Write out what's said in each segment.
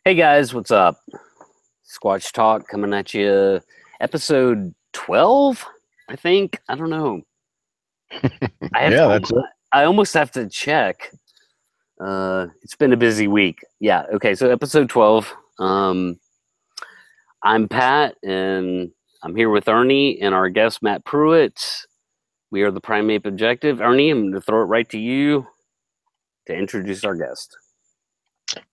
Hey guys, what's up? Squatch Talk coming at you. Episode 12, I think. I don't know. Yeah, that's it. I almost have to check. It's been a busy week. Yeah, okay, so episode 12. I'm Pat, and I'm here with Ernie and our guest, Matt Pruitt. We are the Primate Objective. Ernie, I'm going to throw it right to you to introduce our guest.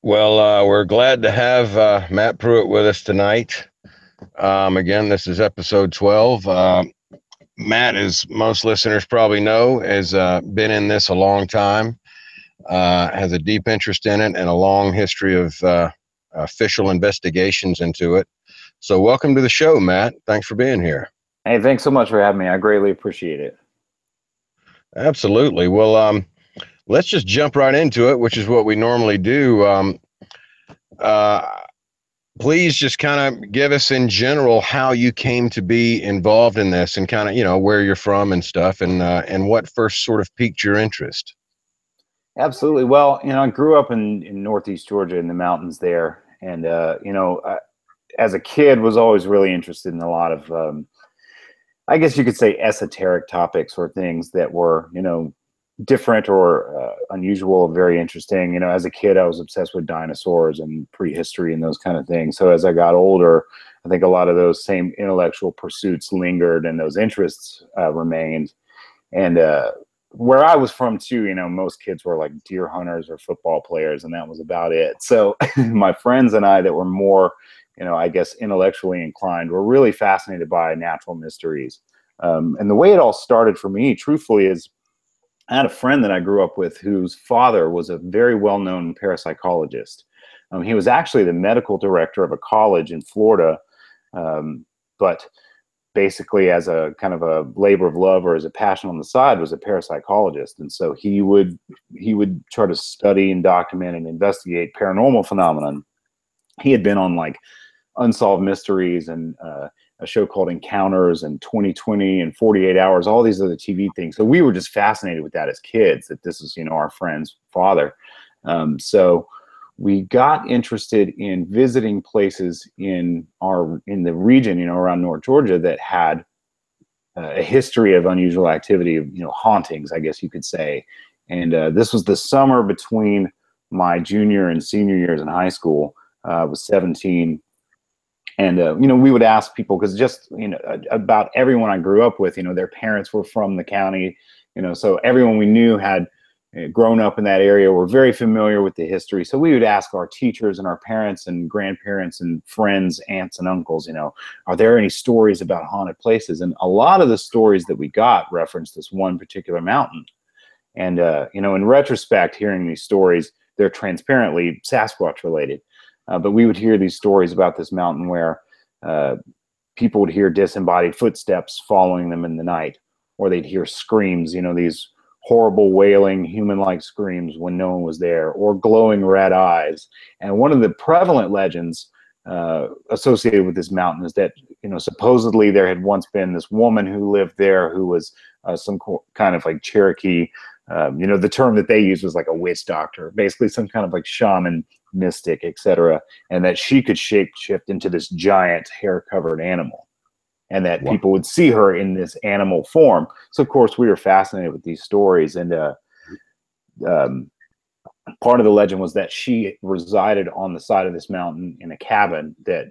Well, we're glad to have Matt Pruitt with us tonight. Again, this is episode 12. Matt, as most listeners probably know, has been in this a long time, has a deep interest in it, and a long history of official investigations into it. So welcome to the show, Matt. Thanks for being here. Hey, thanks so much for having me. I greatly appreciate it. Absolutely. Well, let's just jump right into it, which is what we normally do. Please just kind of give us in general how you came to be involved in this and kind of, where you're from and stuff and what first sort of piqued your interest. Absolutely. Well, I grew up in Northeast Georgia in the mountains there. And, as a kid was always really interested in a lot of, I guess you could say esoteric topics or things that were, different or unusual, very interesting. As a kid, I was obsessed with dinosaurs and prehistory and those kind of things. So as I got older, I think a lot of those same intellectual pursuits lingered and those interests remained. And where I was from too, most kids were like deer hunters or football players, and that was about it. So my friends and I that were more, I guess intellectually inclined were really fascinated by natural mysteries. And the way it all started for me, truthfully, is I had a friend that I grew up with whose father was a very well-known parapsychologist. He was actually the medical director of a college in Florida, but basically as a kind of a labor of love or as a passion on the side was a parapsychologist. And so he would try to study and document and investigate paranormal phenomenon. He had been on like Unsolved Mysteries and a show called Encounters and 2020 and 48 Hours, all these other TV things. So we were just fascinated with that as kids, that this is, our friend's father. So we got interested in visiting places in the region, around North Georgia that had a history of unusual activity, of, hauntings, I guess you could say. And this was the summer between my junior and senior years in high school. I was 17. And, we would ask people, because just, about everyone I grew up with, their parents were from the county, so everyone we knew had grown up in that area, were very familiar with the history. So we would ask our teachers and our parents and grandparents and friends, aunts and uncles, are there any stories about haunted places? And a lot of the stories that we got referenced this one particular mountain. And, in retrospect, hearing these stories, they're transparently Sasquatch related. But we would hear these stories about this mountain where people would hear disembodied footsteps following them in the night, or they'd hear screams, these horrible wailing human-like screams when no one was there, or glowing red eyes. And one of the prevalent legends associated with this mountain is that, supposedly there had once been this woman who lived there who was some kind of like Cherokee. The term that they used was like a witch doctor, basically some kind of like shaman, mystic, etc., and that she could shapeshift into this giant hair-covered animal, and that people would see her in this animal form. So of course we were fascinated with these stories, and part of the legend was that she resided on the side of this mountain in a cabin that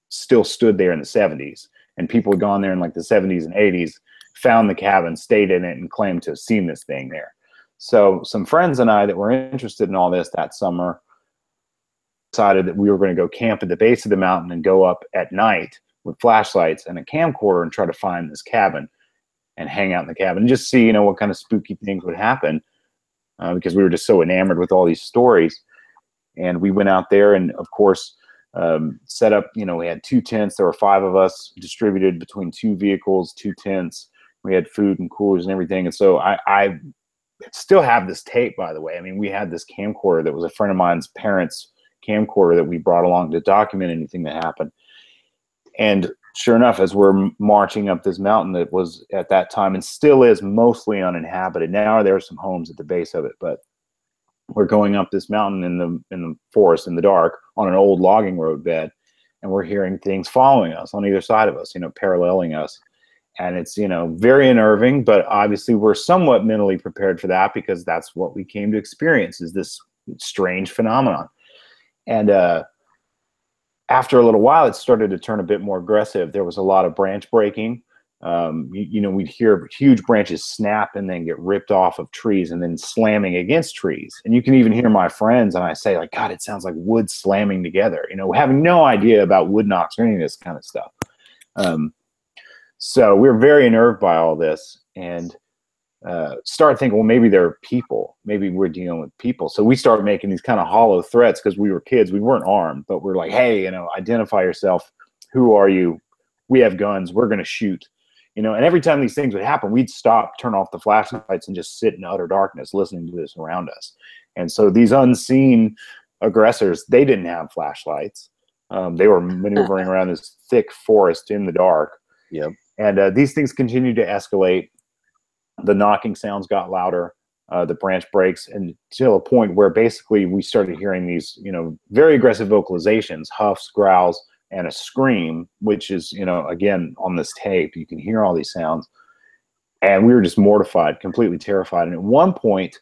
still stood there in the 70s, and people had gone there in like the 70s and 80s, found the cabin, stayed in it, and claimed to have seen this thing there. So some friends and I that were interested in all this that summer decided that we were going to go camp at the base of the mountain and go up at night with flashlights and a camcorder and try to find this cabin and hang out in the cabin and just see, what kind of spooky things would happen, because we were just so enamored with all these stories. And we went out there and, of course, set up, we had 2 tents. There were 5 of us distributed between 2 vehicles, 2 tents. We had food and coolers and everything. And so I still have this tape, by the way. I mean, we had this camcorder that was a friend of mine's parents' camcorder that we brought along to document anything that happened. And sure enough, as we're marching up this mountain that was at that time and still is mostly uninhabited. Now there are some homes at the base of it, but we're going up this mountain in the forest in the dark on an old logging road bed, and we're hearing things following us on either side of us, paralleling us. And it's, very unnerving, but obviously we're somewhat mentally prepared for that because that's what we came to experience, is this strange phenomenon. And after a little while, it started to turn a bit more aggressive. There was a lot of branch breaking. We'd hear huge branches snap and then get ripped off of trees and then slamming against trees. And you can even hear my friends and I say, like, God, it sounds like wood slamming together, having no idea about wood knocks or any of this kind of stuff. So we were very unnerved by all this and started thinking, well, maybe they're people. Maybe we're dealing with people. So we started making these kind of hollow threats because we were kids. We weren't armed, but we're like, hey, identify yourself. Who are you? We have guns. We're going to shoot. And every time these things would happen, we'd stop, turn off the flashlights, and just sit in utter darkness listening to this around us. And so these unseen aggressors, they didn't have flashlights. They were maneuvering around this thick forest in the dark. Yep. And these things continued to escalate. The knocking sounds got louder, the branch breaks, until a point where basically we started hearing these, very aggressive vocalizations, huffs, growls, and a scream, which is, again, on this tape, you can hear all these sounds. And we were just mortified, completely terrified. And at one point,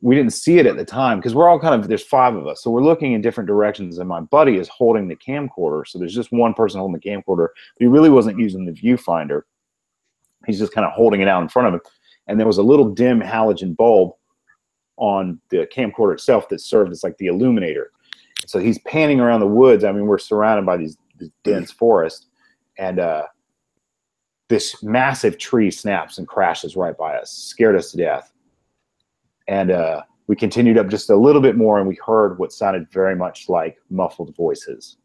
we didn't see it at the time because we're all there's 5 of us. So we're looking in different directions, and my buddy is holding the camcorder. So there's just one person holding the camcorder, but he really wasn't using the viewfinder. He's just kind of holding it out in front of him. And there was a little dim halogen bulb on the camcorder itself that served as like the illuminator. So he's panning around the woods. I mean, we're surrounded by this dense forest, and this massive tree snaps and crashes right by us, scared us to death. And we continued up just a little bit more, and we heard what sounded very much like muffled voices.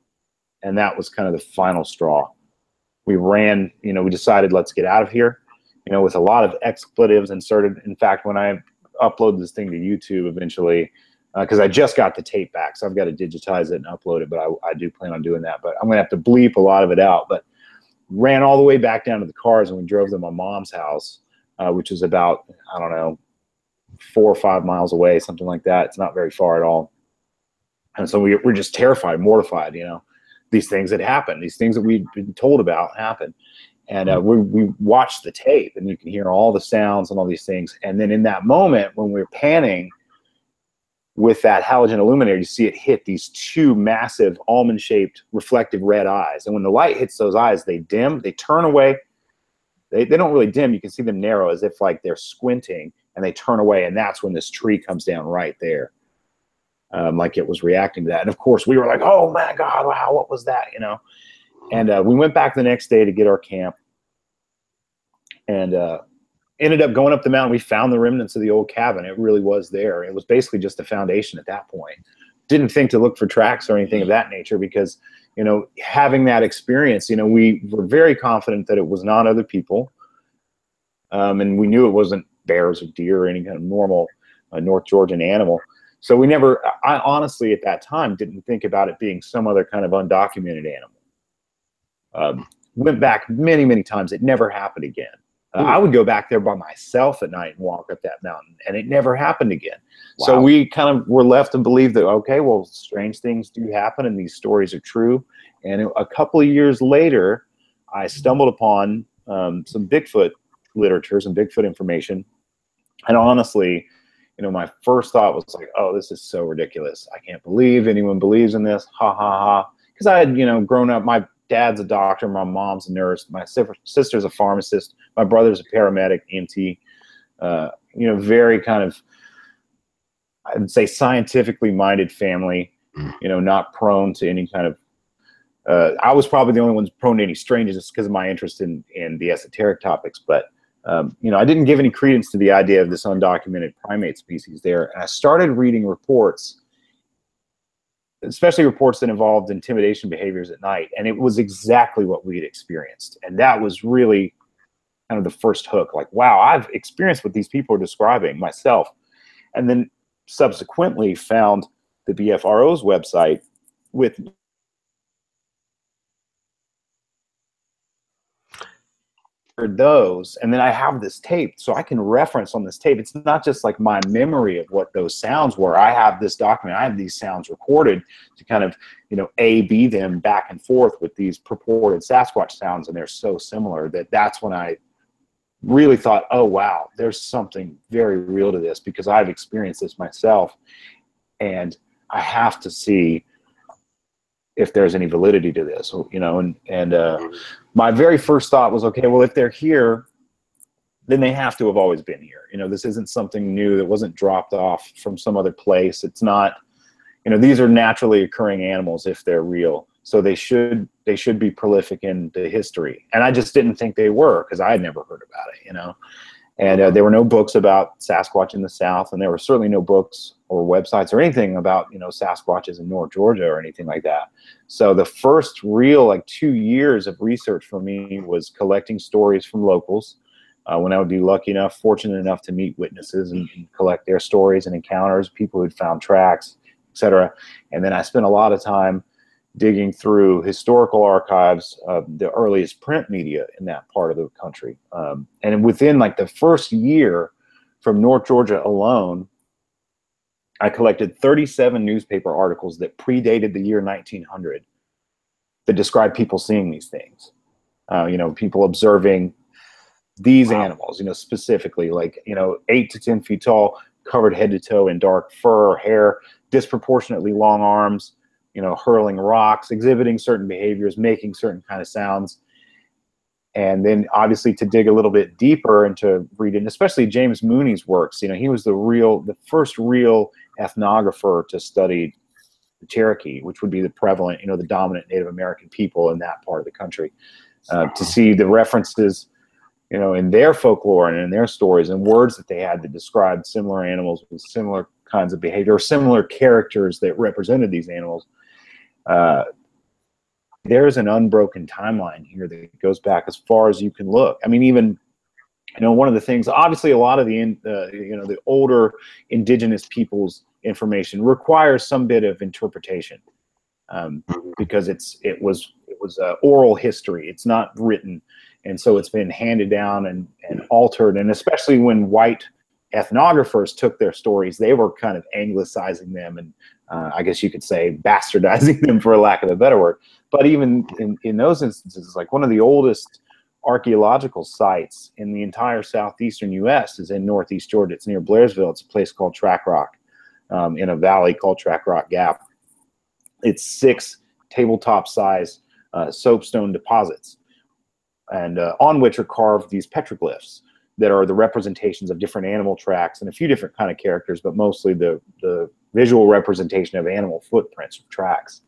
And that was kind of the final straw. We ran, we decided, let's get out of here, with a lot of expletives inserted. In fact, when I upload this thing to YouTube eventually, because I just got the tape back, so I've got to digitize it and upload it, but I do plan on doing that. But I'm going to have to bleep a lot of it out. But ran all the way back down to the cars, and we drove to my mom's house, which is about, 4 or 5 miles away, something like that. It's not very far at all. And so we're just terrified, mortified, These things had happened. These things that we'd been told about happened. And we watched the tape, and you can hear all the sounds and all these things. And then in that moment, when we were panning with that halogen illuminator, you see it hit these 2 massive almond-shaped reflective red eyes. And when the light hits those eyes, they dim, they turn away. They don't really dim. You can see them narrow as if like they're squinting, and they turn away. And that's when this tree comes down right there. Like it was reacting to that. And of course we were like, oh my God, wow, what was that? And we went back the next day to get our camp, and ended up going up the mountain. We found the remnants of the old cabin. It really was there. It was basically just a foundation at that point. Didn't think to look for tracks or anything of that nature because, having that experience, we were very confident that it was not other people. And we knew it wasn't bears or deer or any kind of normal North Georgian animal. So I honestly at that time didn't think about it being some other kind of undocumented animal. Went back many, many times. It never happened again. I would go back there by myself at night and walk up that mountain, and it never happened again. Wow. So we kind of were left to believe that, okay, well, strange things do happen and these stories are true. And a couple of years later, I stumbled upon some Bigfoot literature, some Bigfoot information. And honestly, my first thought was like, oh, this is so ridiculous. I can't believe anyone believes in this. Ha, ha, ha. Because I had, grown up, my dad's a doctor, my mom's a nurse, my sister's a pharmacist, my brother's a paramedic, EMT, very kind of, I would say, scientifically minded family, not prone to any kind of, I was probably the only one prone to any strangeness because of my interest in the esoteric topics. But, I didn't give any credence to the idea of this undocumented primate species there. And I started reading reports, especially reports that involved intimidation behaviors at night. And it was exactly what we had experienced. And that was really kind of the first hook. Like, wow, I've experienced what these people are describing myself. And then subsequently found the BFRO's website with those, and then I have this tape, so I can reference on this tape. It's not just like my memory of what those sounds were. I have this document. I have these sounds recorded to kind of, A/B them back and forth with these purported Sasquatch sounds, and they're so similar that's when I really thought, oh wow, there's something very real to this, because I've experienced this myself, and I have to see if there's any validity to this, and my very first thought was, okay, well, if they're here, then they have to have always been here. This isn't something new that wasn't dropped off from some other place. It's not, these are naturally occurring animals if they're real. So they should be prolific in the history. And I just didn't think they were, because I had never heard about it, And there were no books about Sasquatch in the South, and there were certainly no books or websites or anything about, Sasquatches in North Georgia or anything like that. So the first real 2 years of research for me was collecting stories from locals. When I would be fortunate enough to meet witnesses and collect their stories and encounters, people who'd found tracks, etc. And then I spent a lot of time digging through historical archives of the earliest print media in that part of the country. And within the first year, from North Georgia alone, I collected 37 newspaper articles that predated the year 1900 that described people seeing these things. People observing these animals, specifically 8 to 10 feet tall, covered head to toe in dark fur or hair, disproportionately long arms, hurling rocks, exhibiting certain behaviors, making certain kind of sounds. And then obviously to dig a little bit deeper and to read it, and especially James Mooney's works, he was the first real ethnographer to study the Cherokee, which would be the prevalent, the dominant Native American people in that part of the country. To see the references, in their folklore and in their stories and words that they had that described similar animals with similar kinds of behavior, or similar characters that represented these animals. There's an unbroken timeline here that goes back as far as you can look. I mean, even, one of the things, obviously a lot of the older indigenous people's information requires some bit of interpretation, because it was oral history. It's not written. And so it's been handed down and altered. And especially when white ethnographers took their stories, they were kind of anglicizing them and I guess you could say bastardizing them, for lack of a better word. But even in those instances, one of the oldest archaeological sites in the entire southeastern U.S. is in northeast Georgia. It's near Blairsville. It's a place called Track Rock, in a valley called Track Rock Gap. It's 6 tabletop-size soapstone deposits, and on which are carved these petroglyphs that are the representations of different animal tracks and a few different kind of characters, but mostly the visual representation of animal footprints of tracks.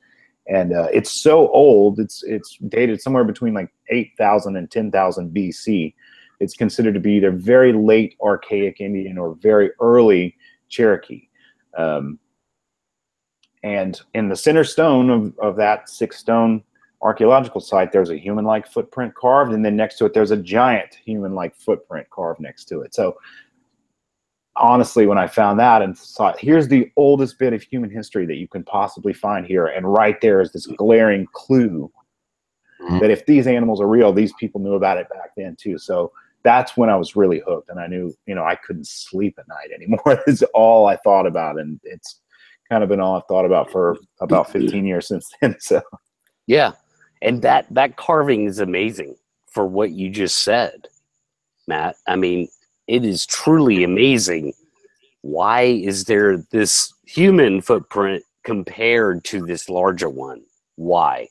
And it's so old, it's dated somewhere between 8,000 and 10,000 BC. It's considered to be either very late archaic Indian or very early Cherokee. And in the center stone of that 6-stone archaeological site, there's a human-like footprint carved, and then next to it there's a giant human-like footprint carved next to it. So honestly, when I found that and thought, here's the oldest bit of human history that you can possibly find here, and right there is this glaring clue that if these animals are real, these people knew about it back then too. So that's when I was really hooked, and I knew, I couldn't sleep at night anymore. It's all I thought about, and it's kind of been all I've thought about for about 15 years since then. So yeah. And that carving is amazing for what you just said, Matt. I mean, it is truly amazing. Why is there this human footprint compared to this larger one? Why?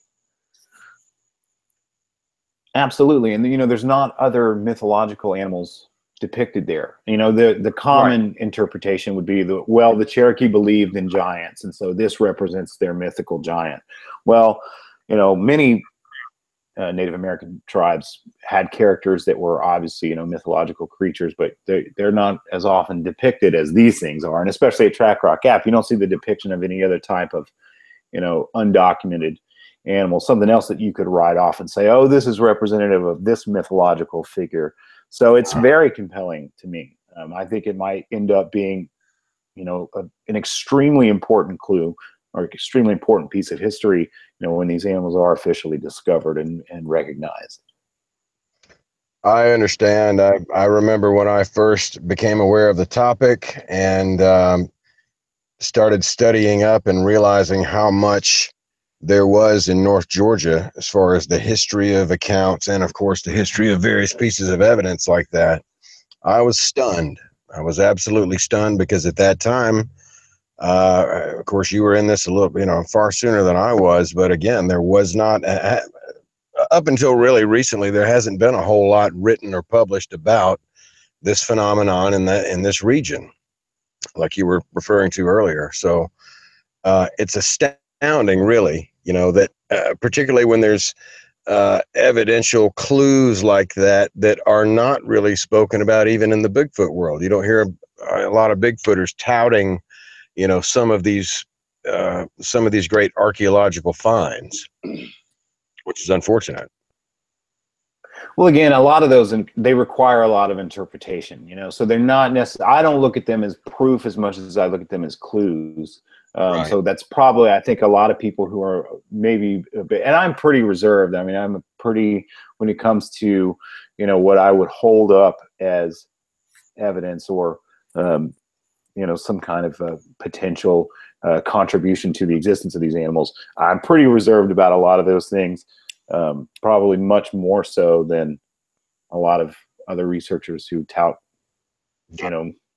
Absolutely. And, there's not other mythological animals depicted there. The common interpretation would be the Cherokee believed in giants, and so this represents their mythical giant. Well, many Native American tribes had characters that were obviously, mythological creatures, but they're not as often depicted as these things are. And especially at Track Rock Gap, you don't see the depiction of any other type of, undocumented animal, something else that you could write off and say, oh, this is representative of this mythological figure. So it's very compelling to me. I think it might end up being, an extremely important clue or extremely important piece of history, when these animals are officially discovered and recognized. I understand. I remember when I first became aware of the topic and started studying up and realizing how much there was in North Georgia as far as the history of accounts and, of course, the history of various pieces of evidence like that. I was stunned. I was absolutely stunned because at that time, of course, you were in this a little, far sooner than I was. But again, there was not, up until really recently, there hasn't been a whole lot written or published about this phenomenon in this region, like you were referring to earlier. So it's astounding, really, that particularly when there's evidential clues like that that are not really spoken about even in the Bigfoot world. You don't hear a lot of Bigfooters touting, some of these great archaeological finds, which is unfortunate. Well, again, a lot of those, they require a lot of interpretation, so they're not necessarily, I don't look at them as proof as much as I look at them as clues. Right. So that's probably, I think, a lot of people who are maybe a bit, and I'm pretty reserved. I mean, I'm when it comes to, what I would hold up as evidence or, some kind of potential contribution to the existence of these animals. I'm pretty reserved about a lot of those things, probably much more so than a lot of other researchers who tout,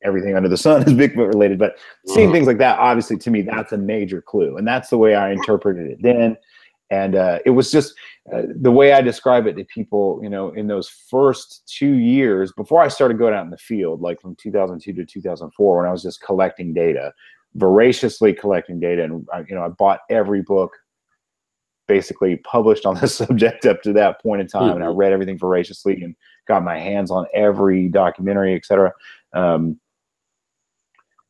everything under the sun is Bigfoot related. But seeing things like that, obviously, to me, that's a major clue, and that's the way I interpreted it then. And it was just the way I describe it to people, in those first 2 years before I started going out in the field, like from 2002 to 2004, when I was just collecting data, voraciously collecting data. And, I bought every book basically published on the subject up to that point in time. And I read everything voraciously and got my hands on every documentary, et cetera.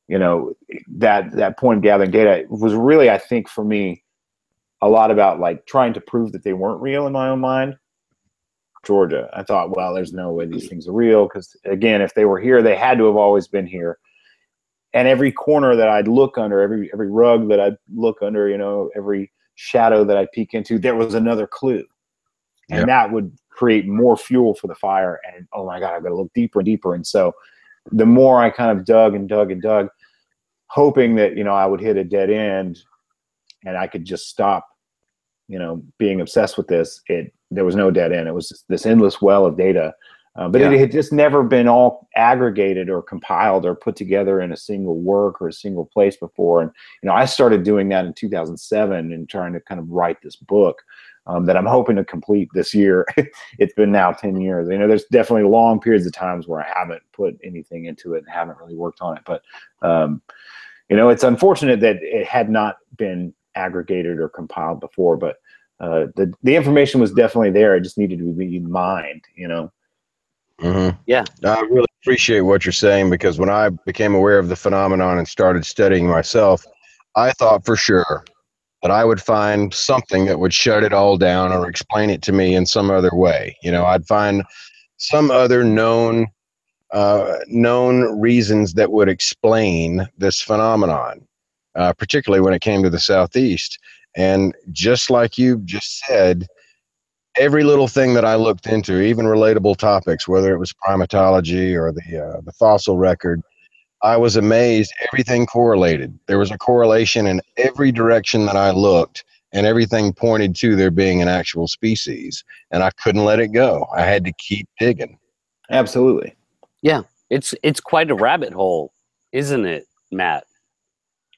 That point of gathering data was really, I think, for me, a lot about like trying to prove that they weren't real in my own mind. Georgia, I thought, well, there's no way these things are real, because again, if they were here, they had to have always been here. And every corner that I'd look under, every rug that I'd look under, every shadow that I'd peek into, there was another clue. And that would create more fuel for the fire. And oh my God, I've got to look deeper and deeper. And so the more I kind of dug and dug and dug, hoping that, I would hit a dead end and I could just stop, being obsessed with this, there was no dead end. It was just this endless well of data. But it had just never been all aggregated or compiled or put together in a single work or a single place before. And, I started doing that in 2007 and trying to kind of write this book that I'm hoping to complete this year. It's been now 10 years. There's definitely long periods of times where I haven't put anything into it and haven't really worked on it. But, it's unfortunate that it had not been aggregated or compiled before, but the information was definitely there. It just needed to be mined, Yeah. I really appreciate what you're saying, because when I became aware of the phenomenon and started studying myself, I thought for sure that I would find something that would shut it all down or explain it to me in some other way. I'd find some other known reasons that would explain this phenomenon, particularly when it came to the Southeast. And just like you just said, every little thing that I looked into, even relatable topics, whether it was primatology or the fossil record, I was amazed. Everything correlated. There was a correlation in every direction that I looked, and everything pointed to there being an actual species. And I couldn't let it go. I had to keep digging. Absolutely. Yeah. It's quite a rabbit hole, isn't it, Matt?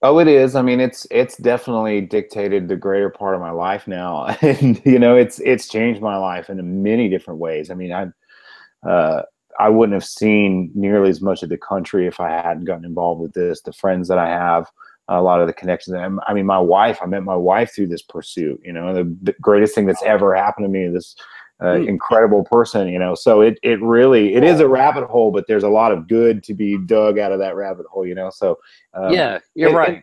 Oh, it is. I mean, it's definitely dictated the greater part of my life now, and it's changed my life in many different ways. I mean, I wouldn't have seen nearly as much of the country if I hadn't gotten involved with this. The friends that I have, a lot of the connections. I mean, I met my wife through this pursuit. The greatest thing that's ever happened to me. This incredible person. So it is a rabbit hole, but there's a lot of good to be dug out of that rabbit hole. So Yeah, you're right.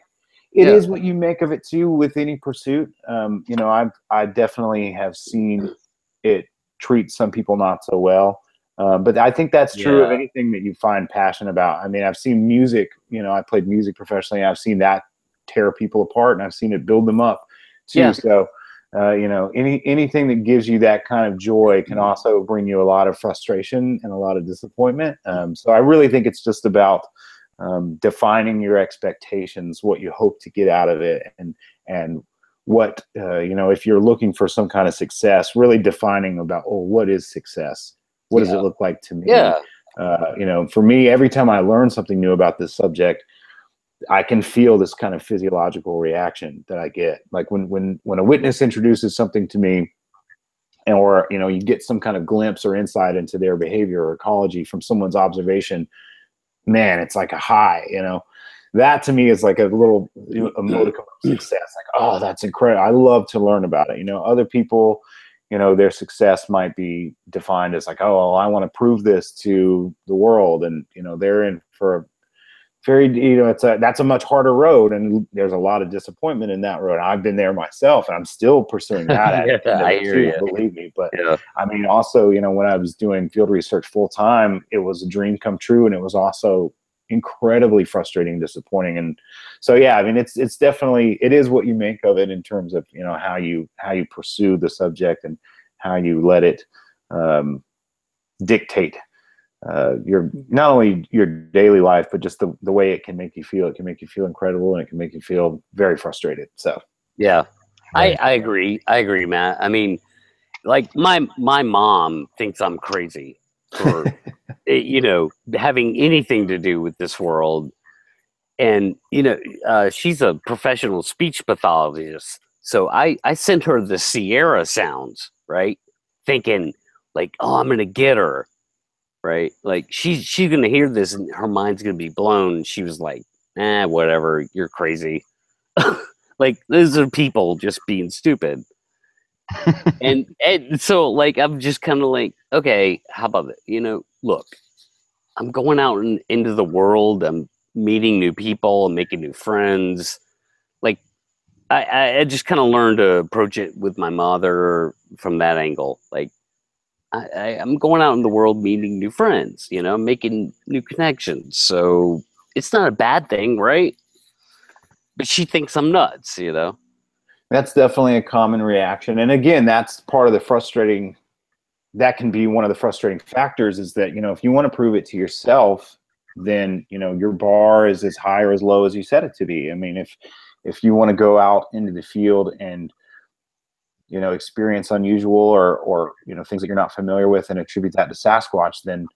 It is what you make of it too with any pursuit. I definitely have seen it treat some people not so well. But I think that's true of anything that you find passion about. I mean, I've seen music, I played music professionally. I've seen that tear people apart, and I've seen it build them up too. Yeah. So anything that gives you that kind of joy can also bring you a lot of frustration and a lot of disappointment. So I really think it's just about defining your expectations, what you hope to get out of it, and what if you're looking for some kind of success, really defining about, what is success? What does it look like to me? Yeah. For me, every time I learn something new about this subject, I can feel this kind of physiological reaction that I get. Like when a witness introduces something to me, or you get some kind of glimpse or insight into their behavior or ecology from someone's observation, man, it's like a high. That to me is like a little modicum of success. Like, oh, that's incredible. I love to learn about it. Other people, their success might be defined as like, oh, well, I want to prove this to the world, and they're in for a very, that's a much harder road, and there's a lot of disappointment in that road. I've been there myself, and I'm still pursuing that. I hear you. Believe me. But I mean, also, when I was doing field research full time, it was a dream come true, and it was also incredibly frustrating, disappointing. And so, yeah, I mean, it's definitely, it is what you make of it in terms of, how you pursue the subject and how you let it dictate your, not only your daily life, but just the way it can make you feel. It can make you feel incredible, and it can make you feel very frustrated. So, yeah, I agree. I agree, Matt. I mean, like my mom thinks I'm crazy for, having anything to do with this world. And, she's a professional speech pathologist. So I sent her the Sierra sounds, right? Thinking like, oh, I'm going to get her. Right. Like she's going to hear this and her mind's going to be blown. She was like, whatever. You're crazy. Like, those are people just being stupid. and so, like, I'm just kind of like, okay, how about it? Look, I'm going out into the world. I'm meeting new people. I'm making new friends. Like, I just kind of learned to approach it with my mother from that angle. Like, I'm going out in the world meeting new friends, making new connections. So it's not a bad thing, right? But she thinks I'm nuts, That's definitely a common reaction. And again, that's part of the frustrating, that can be one of the frustrating factors, is that, if you want to prove it to yourself, then, your bar is as high or as low as you set it to be. I mean, if you want to go out into the field and, experience unusual or things that you're not familiar with and attribute that to Sasquatch, then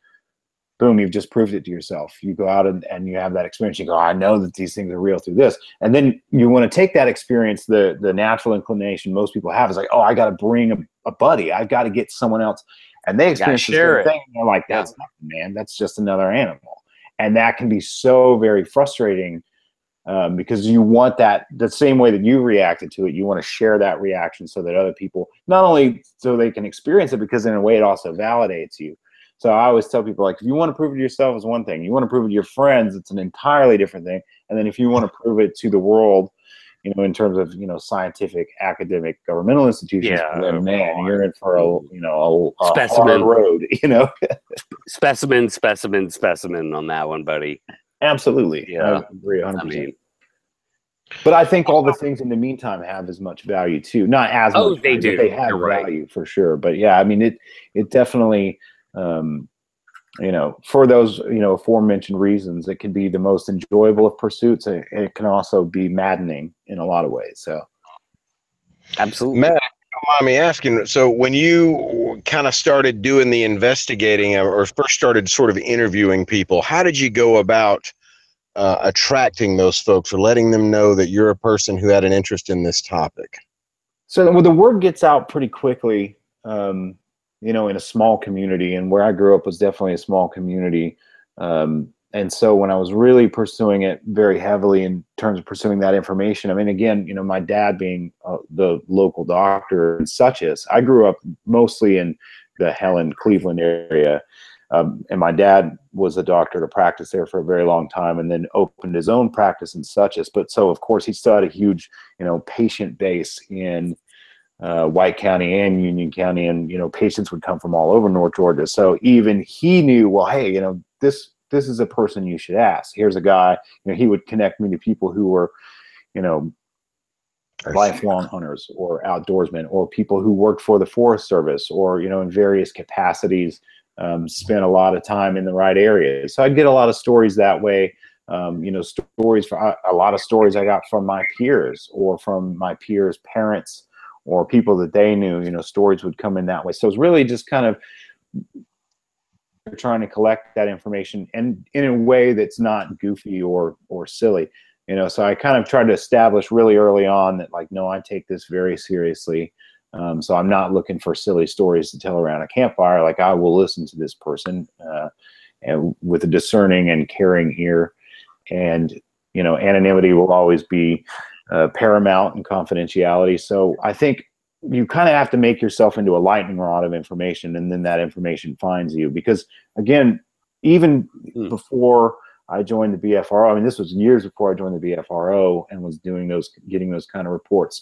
boom, you've just proved it to yourself. You go out and you have that experience. You go, I know that these things are real through this. And then you want to take that experience, the natural inclination most people have is like, oh, I got to bring a buddy. I've got to get someone else. And they experience the same thing. And they're like, that's nothing, man. That's just another animal. And that can be so very frustrating. Because you want that, the same way that you reacted to it, you want to share that reaction so that other people, not only so they can experience it, because in a way it also validates you. So I always tell people, like, if you want to prove it to yourself, is one thing. You want to prove it to your friends, it's an entirely different thing. And then if you want to prove it to the world, in terms of, scientific, academic, governmental institutions, then, man, you're in for a specimen hard road, Specimen on that one, buddy. Absolutely. Yeah. I agree 100%. But I think all the things in the meantime have as much value too. Not as much they value, do. But they have value for sure. But yeah, I mean, it definitely, for those, aforementioned reasons, it can be the most enjoyable of pursuits. It can also be maddening in a lot of ways. So, absolutely. Matt, don't mind me asking, so when you kind of started doing the investigating or first started sort of interviewing people, how did you go about attracting those folks or letting them know that you're a person who had an interest in this topic? So the word gets out pretty quickly, in a small community, and where I grew up was definitely a small community. And so when I was really pursuing it very heavily in terms of pursuing that information, I mean, again, my dad being the local doctor and such as, I grew up mostly in the Helen, Cleveland area. And my dad was a doctor to practice there for a very long time, and then opened his own practice and such as. But so, of course, he still had a huge, patient base in White County and Union County, and patients would come from all over North Georgia. So even he knew, well, hey, this is a person you should ask. Here's a guy. He would connect me to people who were, lifelong hunters or outdoorsmen or people who worked for the Forest Service or, in various capacities, spent a lot of time in the right areas. So I'd get a lot of stories that way. Stories for a lot of stories I got from my peers or from my peers' parents or people that they knew. Stories would come in that way. So it's really just kind of trying to collect that information and in a way that's not goofy or silly. So I kind of tried to establish really early on that, like, no, I take this very seriously. So I'm not looking for silly stories to tell around a campfire. Like, I will listen to this person and with a discerning and caring ear. And, anonymity will always be paramount in confidentiality. So I think you kind of have to make yourself into a lightning rod of information, and then that information finds you. Because, again, even before I joined the BFRO. I mean, this was years before I joined the BFRO and was getting those kind of reports.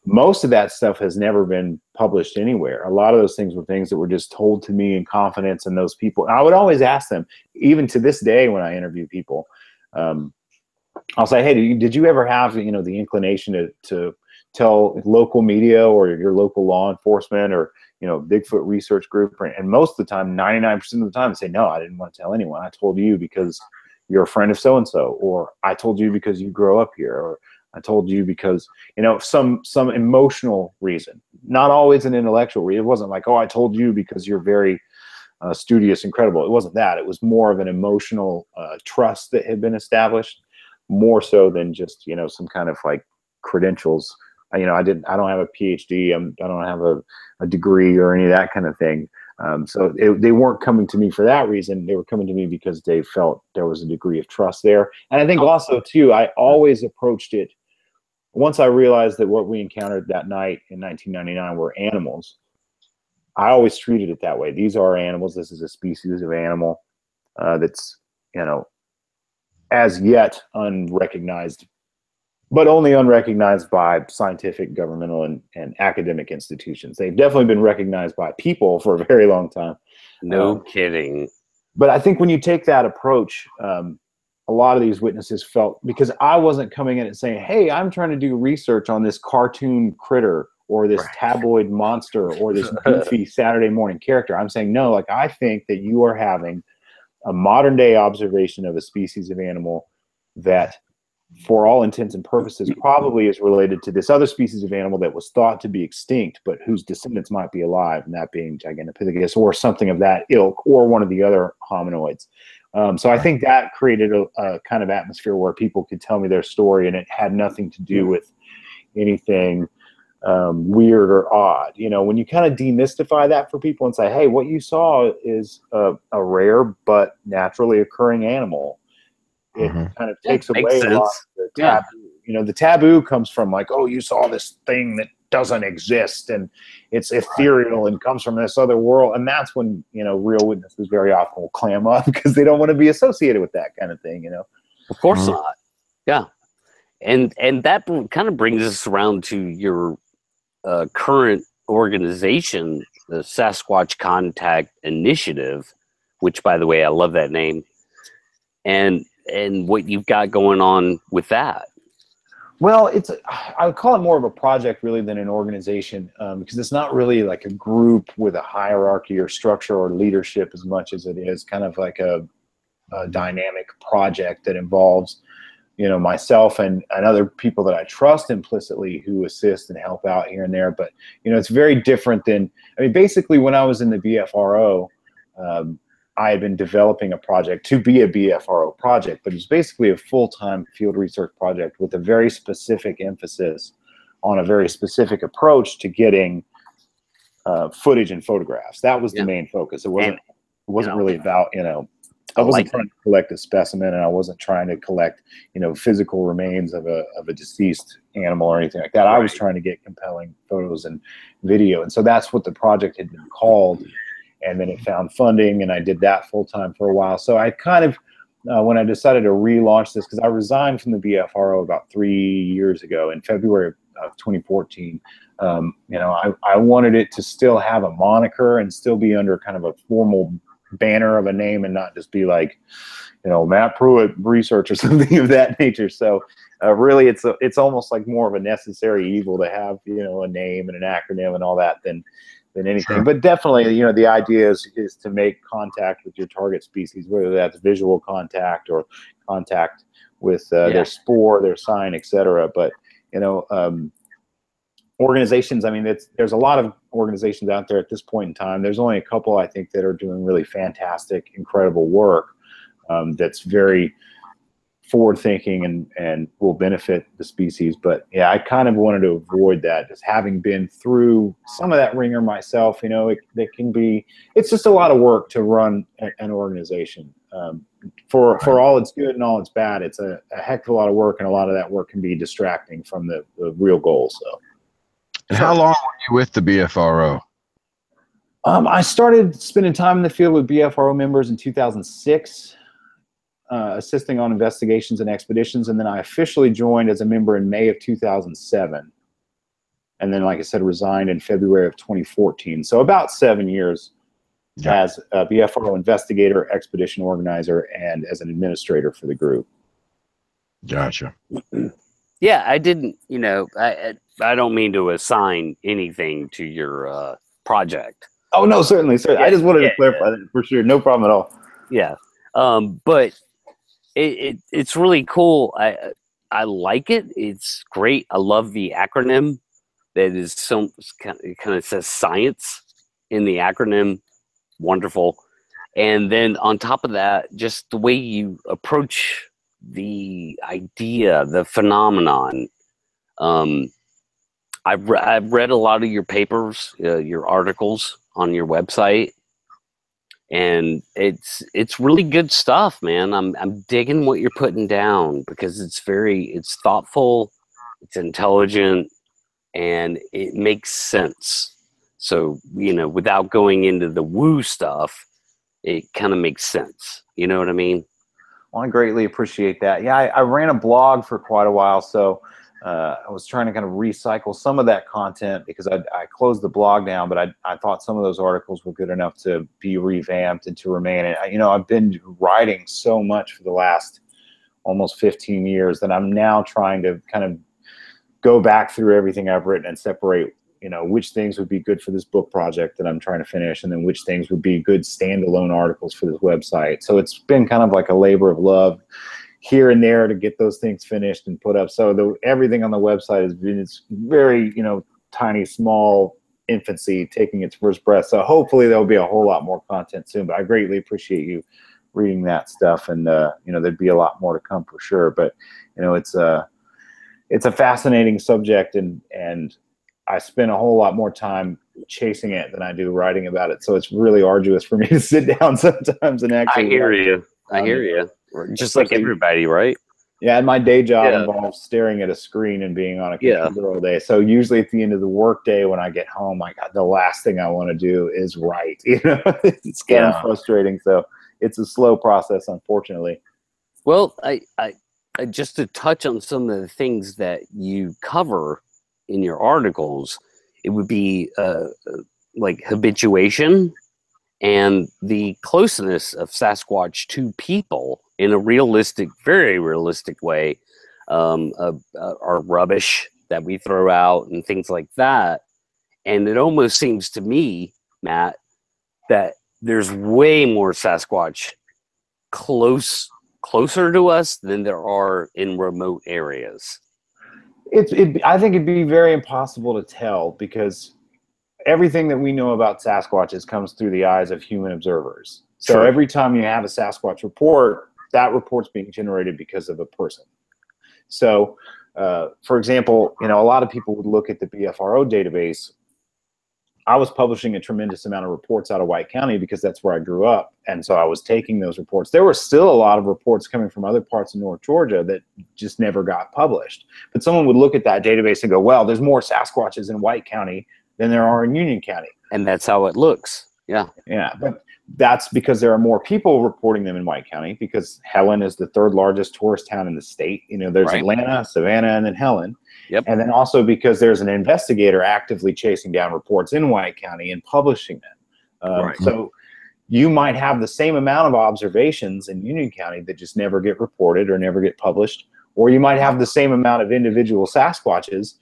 Most of that stuff has never been published anywhere. A lot of those things were things that were just told to me in confidence, and those people, I would always ask them, even to this day when I interview people, I'll say, hey, did you ever have, the inclination to tell local media or your local law enforcement or, Bigfoot research group? And most of the time, 99% of the time, they say, no, I didn't want to tell anyone. I told you because you're a friend of so-and-so, or I told you because you grow up here, or I told you because, some emotional reason, not always an intellectual reason. It wasn't like, oh, I told you because you're very studious and credible. It wasn't that. It was more of an emotional trust that had been established, more so than just, some kind of like credentials. I don't have a PhD. I don't have a degree or any of that kind of thing. So they weren't coming to me for that reason. They were coming to me because they felt there was a degree of trust there. And I think also, too, I always approached it, once I realized that what we encountered that night in 1999 were animals, I always treated it that way. These are animals. This is a species of animal that's, as yet unrecognized, but only unrecognized by scientific, governmental, and academic institutions. They've definitely been recognized by people for a very long time. No kidding. But I think when you take that approach, a lot of these witnesses felt, because I wasn't coming in and saying, hey, I'm trying to do research on this cartoon critter or this tabloid monster or this goofy Saturday morning character. I'm saying, no, like, I think that you are having a modern day observation of a species of animal that, for all intents and purposes, probably is related to this other species of animal that was thought to be extinct, but whose descendants might be alive, and that being Gigantopithecus or something of that ilk, or one of the other hominoids. So I think that created a kind of atmosphere where people could tell me their story, and it had nothing to do with anything weird or odd. When you kind of demystify that for people and say, hey, what you saw is a rare but naturally occurring animal, it kind of takes away a lot of the taboo. The taboo comes from, like, oh, you saw this thing that doesn't exist and it's ethereal and comes from this other world. And that's when, real witnesses very often will clam up because they don't want to be associated with that kind of thing, Of course not. Yeah. And that kind of brings us around to your current organization, the Sasquatch Contact Initiative, which, by the way, I love that name. And what you've got going on with that. Well, I would call it more of a project really than an organization, because it's not really like a group with a hierarchy or structure or leadership as much as it is kind of like a dynamic project that involves, myself and other people that I trust implicitly who assist and help out here and there. But, it's very different than, basically when I was in the BFRO, I had been developing a project to be a BFRO project, but it's basically a full-time field research project with a very specific emphasis on a very specific approach to getting footage and photographs. That was the main focus. It wasn't really about, I wasn't trying to collect a specimen, and I wasn't trying to collect, physical remains of a deceased animal or anything like that. I was trying to get compelling photos and video. And so that's what the project had been called. And then it found funding, and I did that full time for a while. So I kind of, when I decided to relaunch this, because I resigned from the BFRO about 3 years ago in February of 2014, I wanted it to still have a moniker and still be under kind of a formal banner of a name and not just be like, Matt Pruitt research or something of that nature. So really, it's almost like more of a necessary evil to have a name and an acronym and all that than anything. Sure. But definitely, the idea is to make contact with your target species, whether that's visual contact or contact with their spore, their sign, etc. But organizations, I mean, there's a lot of organizations out there at this point in time. There's only a couple, I think, that are doing really fantastic, incredible work that's very forward-thinking and will benefit the species. But yeah, I kind of wanted to avoid that, just having been through some of that ringer myself. It's just a lot of work to run an organization. For all it's good and all it's bad, it's a heck of a lot of work, and a lot of that work can be distracting from the real goal. So. And how long were you with the BFRO? I started spending time in the field with BFRO members in 2006, assisting on investigations and expeditions, and then I officially joined as a member in May of 2007. And then, like I said, resigned in February of 2014. So about 7 years as a BFRO investigator, expedition organizer, and as an administrator for the group. Gotcha. Yeah, I didn't, I don't mean to assign anything to your project. Oh, no, certainly. Yeah, I just wanted to clarify that for sure. No problem at all. Yeah. But it's really cool. I like it. It's great. I love the acronym that is it kind of says science in the acronym. Wonderful. And then on top of that, just the way you approach the idea, the phenomenon. I've read a lot of your papers, your articles on your website, and it's really good stuff, man. I'm digging what you're putting down because it's thoughtful, it's intelligent, and it makes sense. So, without going into the woo stuff, it kind of makes sense. You know what I mean? Well, I greatly appreciate that. Yeah, I ran a blog for quite a while, so I was trying to kind of recycle some of that content because I closed the blog down, but I thought some of those articles were good enough to be revamped and to remain. And I've been writing so much for the last almost 15 years that I'm now trying to kind of go back through everything I've written and separate, which things would be good for this book project that I'm trying to finish, and then which things would be good standalone articles for this website. So it's been kind of like a labor of love here and there to get those things finished and put up. So everything on the website it's very, tiny, small infancy, taking its first breath. So hopefully there'll be a whole lot more content soon, but I greatly appreciate you reading that stuff. And, there'd be a lot more to come for sure. But, it's a fascinating subject, and I spend a whole lot more time chasing it than I do writing about it. So it's really arduous for me to sit down sometimes and actually. I hear you. Just like everybody, right? Yeah, and my day job involves staring at a screen and being on a computer all day. So usually at the end of the workday, when I get home, the last thing I want to do is write. It's kind of frustrating. So it's a slow process, unfortunately. Well, I just to touch on some of the things that you cover in your articles, it would be like habituation and the closeness of Sasquatch to people in a realistic, very realistic way, our rubbish that we throw out and things like that. And it almost seems to me, Matt, that there's way more Sasquatch closer to us than there are in remote areas. I think it'd be very impossible to tell because everything that we know about Sasquatches comes through the eyes of human observers. So every time you have a Sasquatch report, that report's being generated because of a person. So, for example, a lot of people would look at the BFRO database. I was publishing a tremendous amount of reports out of White County because that's where I grew up. And so I was taking those reports. There were still a lot of reports coming from other parts of North Georgia that just never got published. But someone would look at that database and go, well, there's more Sasquatches in White County than there are in Union County. And that's how it looks. Yeah. Yeah. But that's because there are more people reporting them in White County because Helen is the third largest tourist town in the state. There's Atlanta, Savannah, and then Helen. Yep. And then also because there's an investigator actively chasing down reports in White County and publishing them. So, you might have the same amount of observations in Union County that just never get reported or never get published, or you might have the same amount of individual Sasquatches,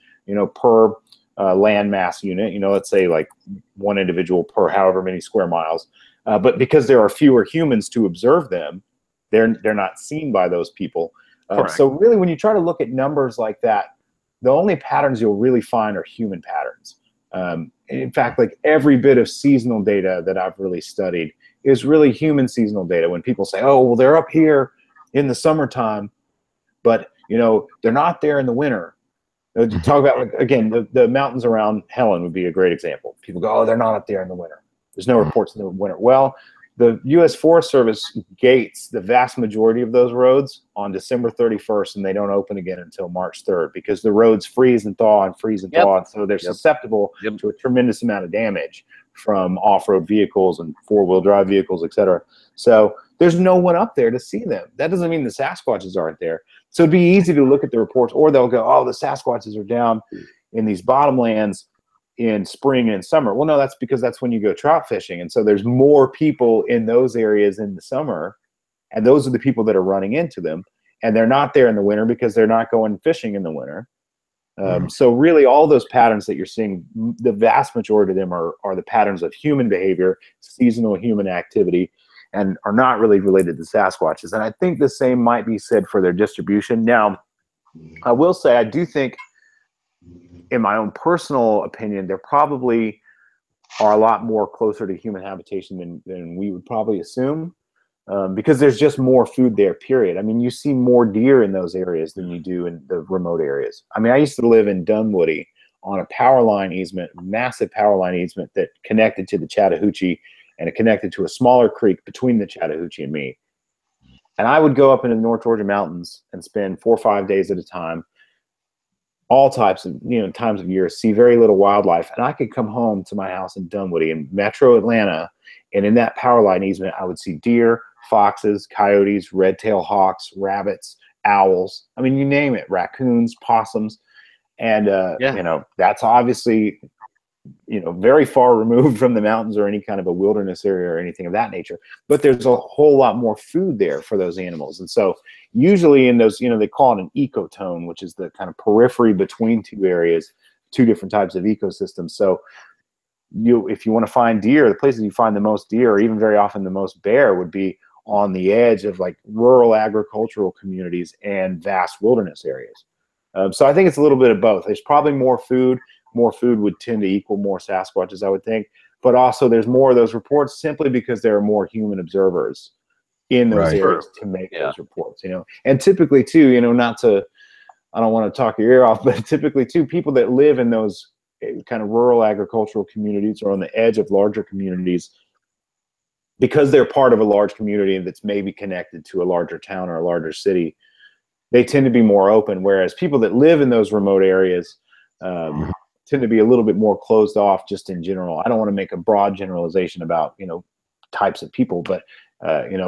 per land mass unit, let's say like one individual per however many square miles. But because there are fewer humans to observe them, they're not seen by those people. So really, when you try to look at numbers like that, the only patterns you'll really find are human patterns. In fact, like every bit of seasonal data that I've really studied is really human seasonal data. When people say, oh, well, they're up here in the summertime, but they're not there in the winter. To talk about, like, again, the mountains around Helen would be a great example. People go, oh, they're not up there in the winter. There's no reports in the winter. Well, the U.S. Forest Service gates the vast majority of those roads on December 31st, and they don't open again until March 3rd because the roads freeze and thaw and freeze and thaw, and so they're susceptible to a tremendous amount of damage from off-road vehicles and four-wheel drive vehicles, etc. So there's no one up there to see them. That doesn't mean the Sasquatches aren't there. So it'd be easy to look at the reports, or they'll go, oh, the Sasquatches are down in these bottomlands in spring and summer. Well, no, that's because that's when you go trout fishing. And so there's more people in those areas in the summer, and those are the people that are running into them. And they're not there in the winter because they're not going fishing in the winter. So really all those patterns that you're seeing, the vast majority of them are the patterns of human behavior, seasonal human activity, and are not really related to Sasquatches. And I think the same might be said for their distribution. Now, I will say, I do think, in my own personal opinion, there probably are a lot more closer to human habitation than we would probably assume, because there's just more food there, period. I mean, you see more deer in those areas than you do in the remote areas. I mean, I used to live in Dunwoody on a power line easement, massive power line easement that connected to the Chattahoochee, and it connected to a smaller creek between the Chattahoochee and me. And I would go up into the North Georgia mountains and spend 4 or 5 days at a time, all types of, times of year, see very little wildlife. And I could come home to my house in Dunwoody in metro Atlanta, and in that power line easement, I would see deer, foxes, coyotes, red-tailed hawks, rabbits, owls. I mean, you name it, raccoons, possums. And, that's obviously, very far removed from the mountains or any kind of a wilderness area or anything of that nature. But there's a whole lot more food there for those animals. And so usually in those, they call it an ecotone, which is the kind of periphery between two areas, two different types of ecosystems. So if you want to find deer, the places you find the most deer, or even very often the most bear, would be on the edge of like rural agricultural communities and vast wilderness areas. So I think it's a little bit of both. There's probably more food. More food would tend to equal more Sasquatches, I would think. But also there's more of those reports simply because there are more human observers in those areas to make those reports, And typically too, I don't want to talk your ear off, but typically too, people that live in those kind of rural agricultural communities or on the edge of larger communities, because they're part of a large community that's maybe connected to a larger town or a larger city, they tend to be more open. Whereas people that live in those remote areas, tend to be a little bit more closed off just in general. I don't want to make a broad generalization about, types of people, but,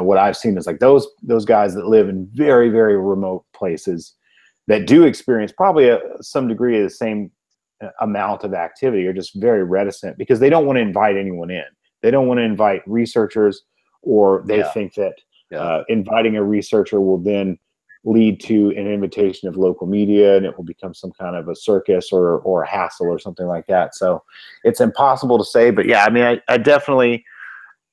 what I've seen is like those guys that live in very, very remote places that do experience probably some degree of the same amount of activity are just very reticent because they don't want to invite anyone in. They don't want to invite researchers, or they think that inviting a researcher will then lead to an invitation of local media, and it will become some kind of a circus or a hassle or something like that. So it's impossible to say, but yeah, I mean, I definitely,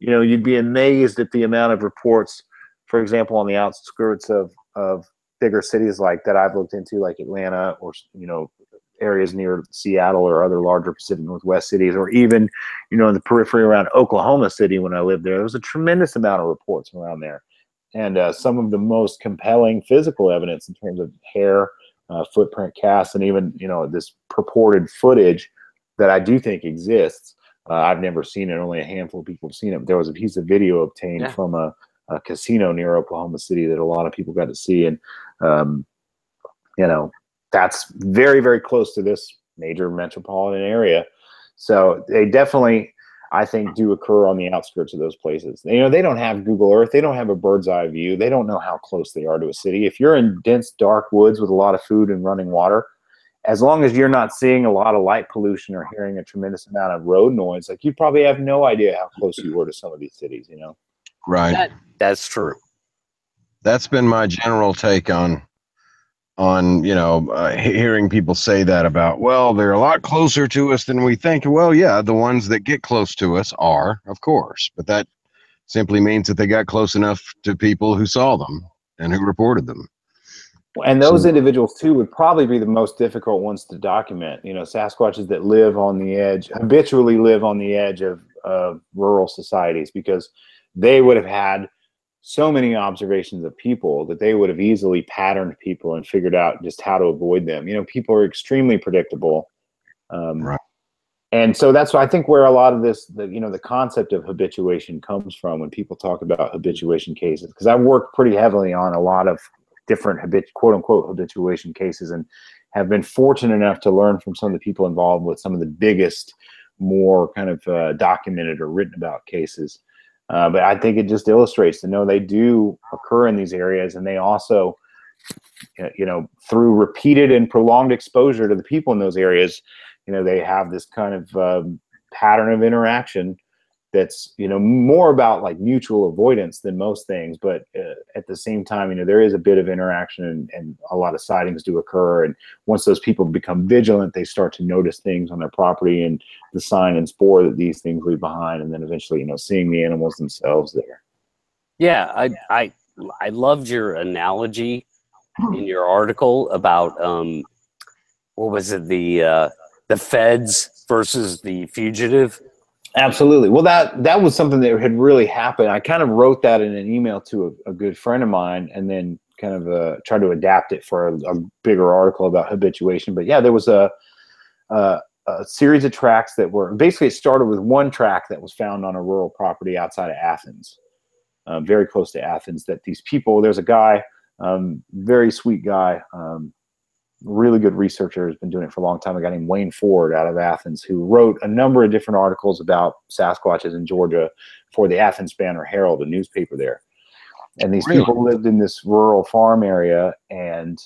you'd be amazed at the amount of reports, for example, on the outskirts of bigger cities like that I've looked into, like Atlanta, or, areas near Seattle or other larger Pacific Northwest cities, or even, in the periphery around Oklahoma City when I lived there. There was a tremendous amount of reports around there. And some of the most compelling physical evidence in terms of hair, footprint casts, and even, this purported footage that I do think exists. I've never seen it. Only a handful of people have seen it. There was a piece of video obtained from a casino near Oklahoma City that a lot of people got to see. And, that's very, very close to this major metropolitan area. So they definitely, I think, do occur on the outskirts of those places. They don't have Google Earth. They don't have a bird's eye view. They don't know how close they are to a city. If you're in dense, dark woods with a lot of food and running water, as long as you're not seeing a lot of light pollution or hearing a tremendous amount of road noise, like you probably have no idea how close you were to some of these cities, you know? Right. That's true. That's been my general take on hearing people say that about, well, they're a lot closer to us than we think. Well, yeah, the ones that get close to us are, of course, but that simply means that they got close enough to people who saw them and who reported them. And those individuals too would probably be the most difficult ones to document. You know, Sasquatches that live on the edge, habitually live on the edge of rural societies, because they would have had so many observations of people that they would have easily patterned people and figured out just how to avoid them. You know, people are extremely predictable. Right. And so that's I think where a lot of this, the concept of habituation comes from when people talk about habituation cases, because I've worked pretty heavily on a lot of different quote unquote habituation cases, and have been fortunate enough to learn from some of the people involved with some of the biggest, more kind of documented or written about cases. But I think it just illustrates to know they do occur in these areas, and they also, through repeated and prolonged exposure to the people in those areas, they have this kind of pattern of interaction that's, more about like mutual avoidance than most things. But at the same time, there is a bit of interaction, and a lot of sightings do occur. And once those people become vigilant, they start to notice things on their property and the sign and spore that these things leave behind. And then eventually, seeing the animals themselves there. Yeah. I loved your analogy in your article about, what was it? The feds versus the fugitive. Absolutely. Well, that was something that had really happened. I kind of wrote that in an email to a good friend of mine, and then kind of tried to adapt it for a bigger article about habituation. But yeah, there was a series of tracks that were basically, it started with one track that was found on a rural property outside of Athens, very close to Athens. That these people, there's a guy, very sweet guy, really good researcher, has been doing it for a long time, a guy named Wayne Ford out of Athens, who wrote a number of different articles about Sasquatches in Georgia for the Athens Banner Herald, a newspaper there. And these people lived in this rural farm area and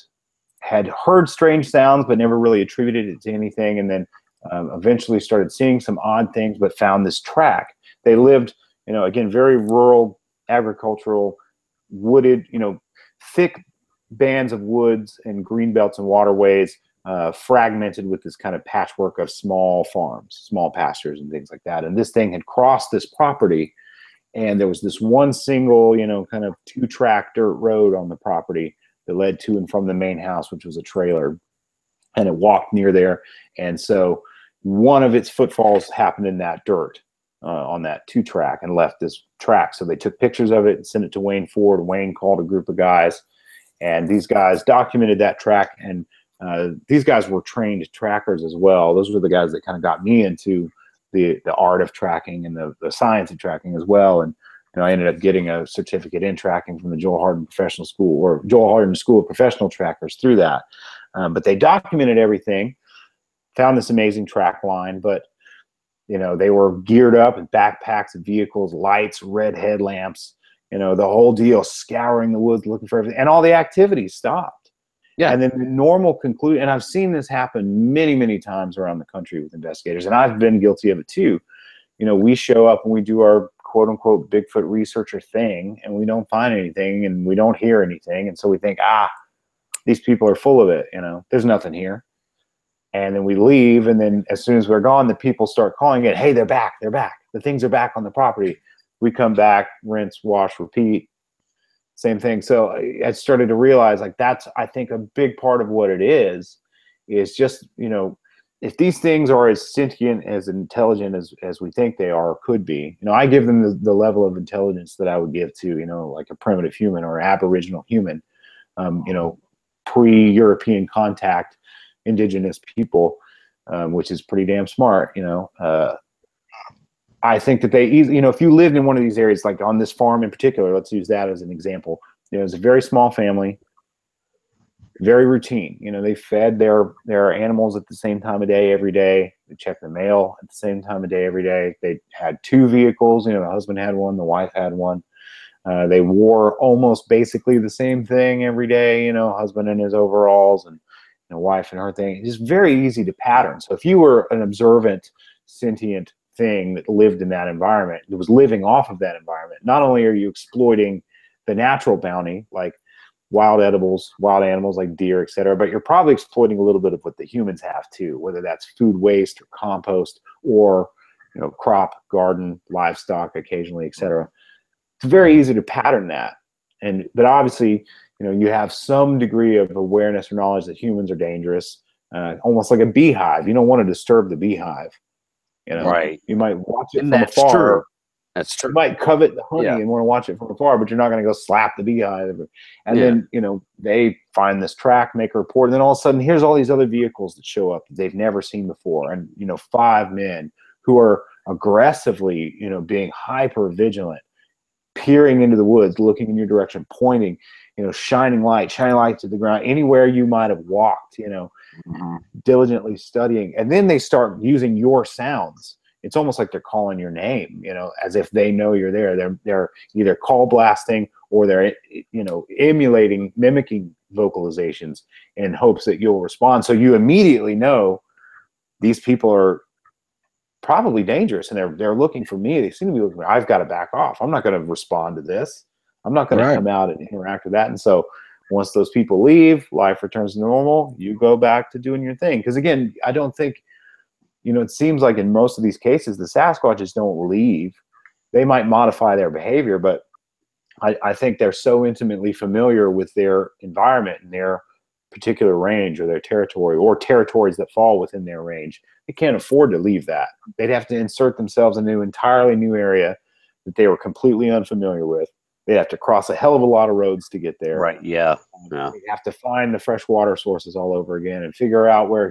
had heard strange sounds, but never really attributed it to anything. And then eventually started seeing some odd things, but found this track. They lived, again, very rural, agricultural, wooded, thick bands of woods and green belts and waterways, fragmented with this kind of patchwork of small farms, small pastures and things like that. And this thing had crossed this property, and there was this one single, kind of 2-track dirt road on the property that led to and from the main house, which was a trailer, and it walked near there. And so one of its footfalls happened in that dirt on that 2-track and left this track. So they took pictures of it and sent it to Wayne Ford. Wayne called a group of guys, and these guys documented that track. And these guys were trained trackers as well. Those were the guys that kind of got me into the art of tracking and the science of tracking as well. And I ended up getting a certificate in tracking from the Joel Harden Professional School, or Joel Harden School of Professional Trackers, through that. But they documented everything, found this amazing track line, but they were geared up with backpacks and vehicles, lights, red headlamps, the whole deal, scouring the woods, looking for everything, and all the activities stopped. Yeah. And then the normal conclusion, and I've seen this happen many, many times around the country with investigators, and I've been guilty of it too. We show up and we do our quote unquote Bigfoot researcher thing, and we don't find anything and we don't hear anything. And so we think, these people are full of it. There's nothing here. And then we leave. And then as soon as we're gone, the people start calling it, hey, they're back. They're back. The things are back on the property. We come back, rinse, wash, repeat, same thing. So I started to realize, like, that's, I think, a big part of what it is just, if these things are as sentient, as intelligent as we think they are or could be, I give them the level of intelligence that I would give to, like a primitive human or aboriginal human, pre-European contact indigenous people, which is pretty damn smart, I think that they easily, if you lived in one of these areas, like on this farm in particular, let's use that as an example, it's a very small family, very routine. They fed their animals at the same time of day every day. They checked the mail at the same time of day every day. They had 2 vehicles. The husband had one, the wife had one. They wore almost basically the same thing every day. Husband in his overalls, and wife and her thing. It's just very easy to pattern. So if you were an observant, sentient thing that lived in that environment, that was living off of that environment, not only are you exploiting the natural bounty, like wild edibles, wild animals like deer, et cetera, but you're probably exploiting a little bit of what the humans have too, whether that's food waste or compost or, crop, garden, livestock occasionally, et cetera. It's very easy to pattern that. But obviously, you have some degree of awareness or knowledge that humans are dangerous, almost like a beehive. You don't want to disturb the beehive. Right. You might watch it And from that's afar. true. That's true. You might covet the honey Yeah. and want to watch it from afar, but you're not going to go slap the beehive. And then, they find this track, make a report, and then all of a sudden, here's all these other vehicles that show up that they've never seen before. And, 5 men who are aggressively, being hyper vigilant, peering into the woods, looking in your direction, pointing, shining light to the ground, anywhere you might have walked, diligently studying. And then they start using your sounds. It's almost like they're calling your name, as if they know you're there. They're either call blasting or they're, emulating, mimicking vocalizations in hopes that you'll respond. So you immediately know these people are probably dangerous and they're looking for me. They seem to be looking for me. I've got to back off. I'm not going to respond to this. I'm not going to come out and interact with that. And so once those people leave, life returns to normal, you go back to doing your thing. Because again, I don't think, it seems like in most of these cases, the Sasquatches don't leave. They might modify their behavior, but I think they're so intimately familiar with their environment and their particular range or their territory or territories that fall within their range. They can't afford to leave that. They'd have to insert themselves in an entirely new area that they were completely unfamiliar with. They'd have to cross a hell of a lot of roads to get there. Right. Yeah. They'd have to find the fresh water sources all over again and figure out where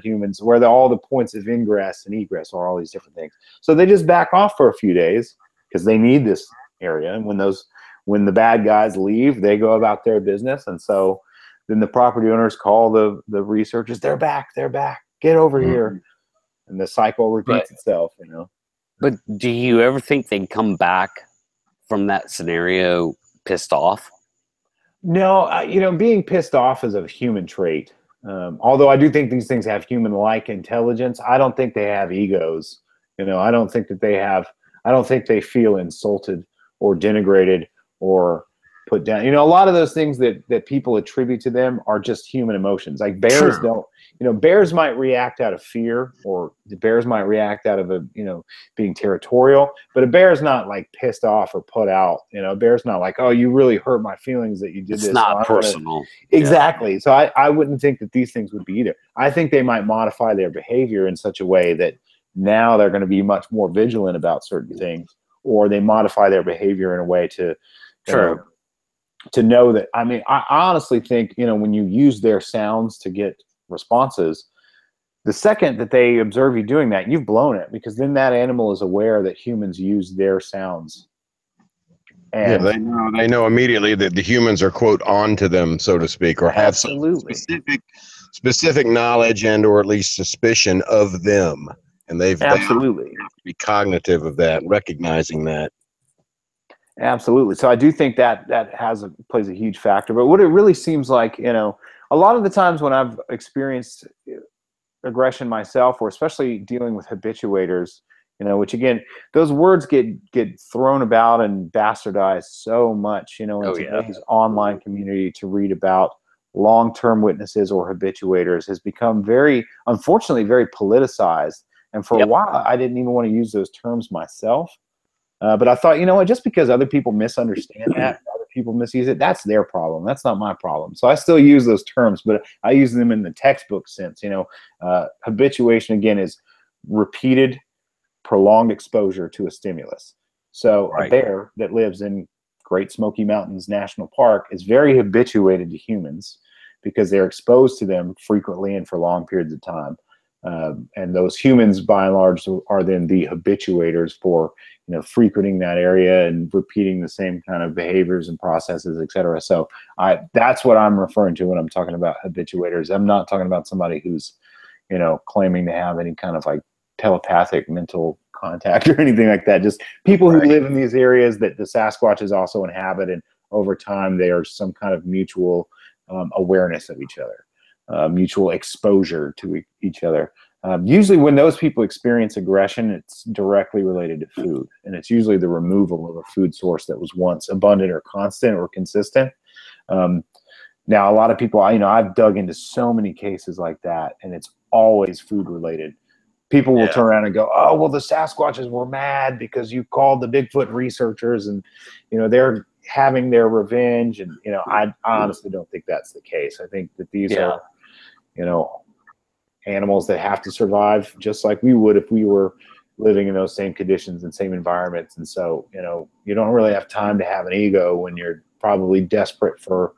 all the points of ingress and egress are, all these different things. So they just back off for a few days because they need this area. And when the bad guys leave, they go about their business. And so then the property owners call the researchers. They're back. Get over here. And the cycle repeats itself, But do you ever think they'd come back from that scenario pissed off? No, being pissed off is a human trait. Although I do think these things have human-like intelligence, I don't think they have egos. I don't think they feel insulted or denigrated or put down. A lot of those things that people attribute to them are just human emotions. Like bears don't. Bears might react out of fear, or the bears might react out of being territorial. But a bear's not like pissed off or put out. A bear's not like, oh, you really hurt my feelings that you did this. It's not personal. Exactly. Yeah. So I wouldn't think that these things would be either. I think they might modify their behavior in such a way that now they're going to be much more vigilant about certain things, or they modify their behavior in a way to know that. I mean, I honestly think, when you use their sounds to get responses, the second that they observe you doing that, you've blown it, because then that animal is aware that humans use their sounds. And they know immediately that the humans are, quote, on to them, so to speak, or have some specific knowledge and or at least suspicion of them. And they have to be cognitive of that, recognizing that. Absolutely. So I do think that plays a huge factor. But what it really seems like, a lot of the times when I've experienced aggression myself, or especially dealing with habituators, which again, those words get thrown about and bastardized so much, in today's online community, to read about long-term witnesses or habituators has become unfortunately, very politicized. And for a while, I didn't even want to use those terms myself. But I thought, just because other people misunderstand that, other people misuse it, that's their problem. That's not my problem. So I still use those terms, but I use them in the textbook sense. Habituation, again, is repeated, prolonged exposure to a stimulus. So a bear that lives in Great Smoky Mountains National Park is very habituated to humans because they're exposed to them frequently and for long periods of time. And those humans, by and large, are then the habituators for, frequenting that area and repeating the same kind of behaviors and processes, et cetera. So that's what I'm referring to when I'm talking about habituators. I'm not talking about somebody who's, claiming to have any kind of like telepathic mental contact or anything like that. Just people who live in these areas that the Sasquatches also inhabit, and over time they are some kind of mutual awareness of each other. mutual exposure to each other. Usually when those people experience aggression, it's directly related to food, and it's usually the removal of a food source that was once abundant or constant or consistent. Now, a lot of people, I've dug into so many cases like that, and it's always food related. People will turn around and go, oh, well, the Sasquatches were mad because you called the Bigfoot researchers and, they're having their revenge. And, I honestly don't think that's the case. I think that these are, animals that have to survive just like we would if we were living in those same conditions and same environments. And so, you don't really have time to have an ego when you're probably desperate for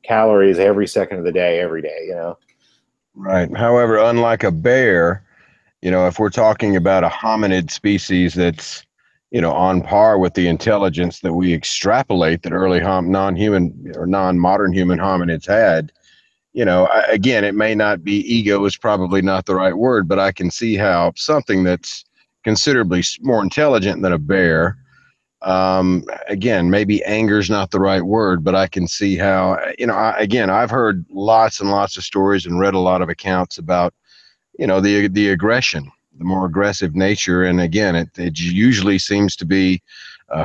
calories every second of the day, every day, Right. However, unlike a bear, if we're talking about a hominid species that's, on par with the intelligence that we extrapolate that early non-human or non-modern human hominids had, again, it may not be, ego is probably not the right word, but I can see how something that's considerably more intelligent than a bear, again, maybe anger is not the right word, but I can see how, I've heard lots and lots of stories and read a lot of accounts about, the aggression, the more aggressive nature. And again, it usually seems to be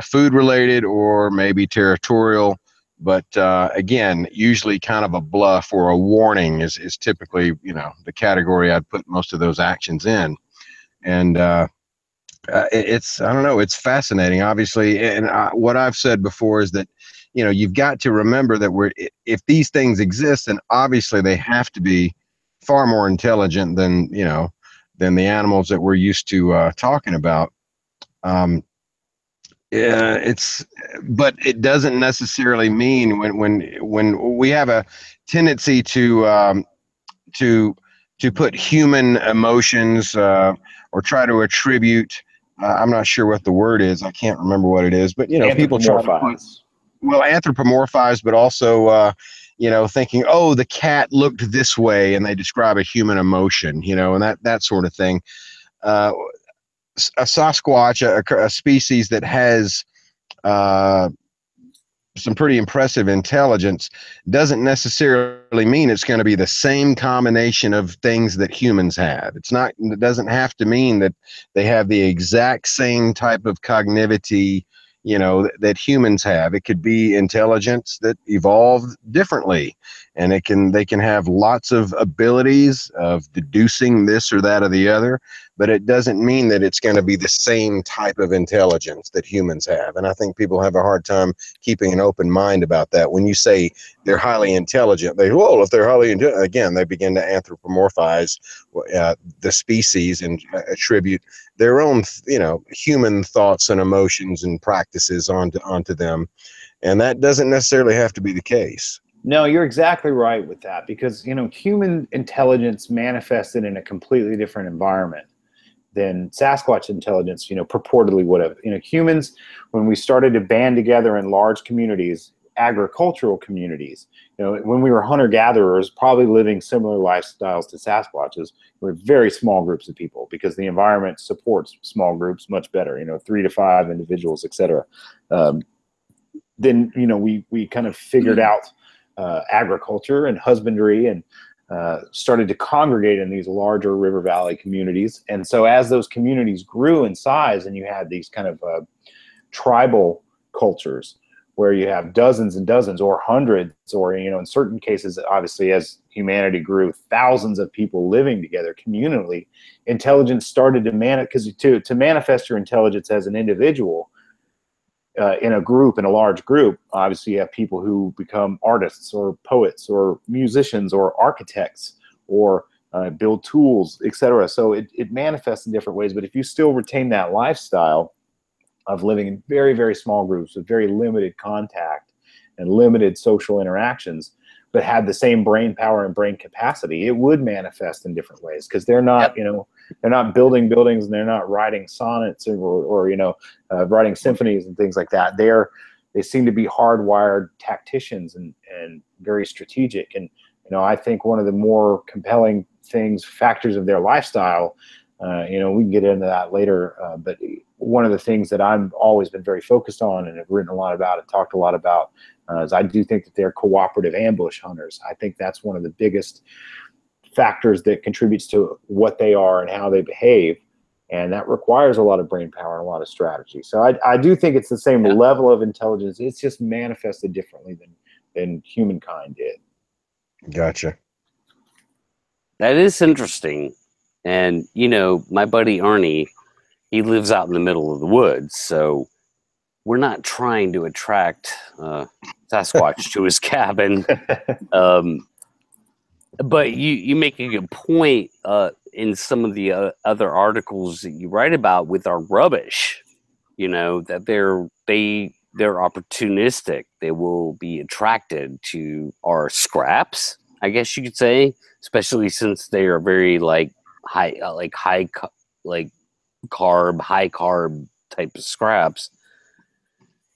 food related or maybe territorial. But again, usually kind of a bluff or a warning is typically, the category I'd put most of those actions in. And it's, I don't know, it's fascinating, obviously. And what I've said before is that, you've got to remember that if these things exist, then obviously they have to be far more intelligent than, than the animals that we're used to talking about. But it doesn't necessarily mean when we have a tendency to put human emotions or try to attribute. I'm not sure what the word is. I can't remember what it is. But people try to put, anthropomorphize, but also thinking, oh, the cat looked this way, and they describe a human emotion, and that sort of thing. A Sasquatch, a species that has some pretty impressive intelligence, doesn't necessarily mean it's going to be the same combination of things that humans have. It doesn't have to mean that they have the exact same type of cognitivity, that humans have. It could be intelligence that evolved differently, and they can have lots of abilities of deducing this or that or the other, but it doesn't mean that it's going to be the same type of intelligence that humans have. And I think people have a hard time keeping an open mind about that. When you say they're highly intelligent, if they're highly intelligent, again, they begin to anthropomorphize the species and attribute their own, human thoughts and emotions and practices onto them. And that doesn't necessarily have to be the case. No, you're exactly right with that, because, human intelligence manifested in a completely different environment than Sasquatch intelligence, purportedly would have. Humans, when we started to band together in large communities, agricultural communities, when we were hunter-gatherers, probably living similar lifestyles to Sasquatches, we're very small groups of people because the environment supports small groups much better, 3 to 5 individuals, etc. Then, we kind of figured out agriculture and husbandry and started to congregate in these larger river valley communities. And so as those communities grew in size, and you had these kind of tribal cultures where you have dozens and dozens or hundreds, or, in certain cases, obviously, as humanity grew, thousands of people living together communally, intelligence started to manifest your intelligence as an individual in a large group. Obviously, you have people who become artists or poets or musicians or architects or build tools, etc. So it manifests in different ways. But if you still retain that lifestyle of living in very, very small groups with very limited contact and limited social interactions, but had the same brain power and brain capacity, it would manifest in different ways, because they're not, they're not building buildings, and they're not writing sonnets or writing symphonies and things like that. They seem to be hardwired tacticians and very strategic. And I think one of the more compelling factors of their lifestyle, we can get into that later, but one of the things that I've always been very focused on and have written a lot about and talked a lot about Is I do think that they're cooperative ambush hunters. I think that's one of the biggest factors that contributes to what they are and how they behave. And that requires a lot of brain power and a lot of strategy. So I do think it's the same level of intelligence. It's just manifested differently than humankind did. Gotcha. That is interesting. And, you know, my buddy Ernie, he lives out in the middle of the woods. So we're not trying to attract Sasquatch to his cabin. But you make a good point in some of the other articles that you write about with our rubbish, you know, that they're opportunistic. They will be attracted to our scraps, I guess you could say, especially since they are very high carb type of scraps.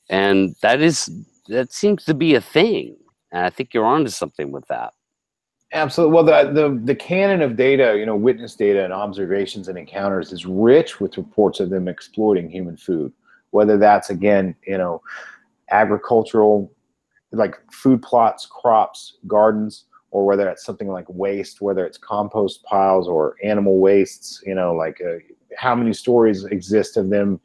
And that seems to be a thing. And I think you're onto something with that. Absolutely. Well, the canon of data, you know, witness data and observations and encounters is rich with reports of them exploiting human food, whether that's, again, you know, agricultural, like food plots, crops, gardens, or whether it's something like waste, whether it's compost piles or animal wastes, you know, like how many stories exist of them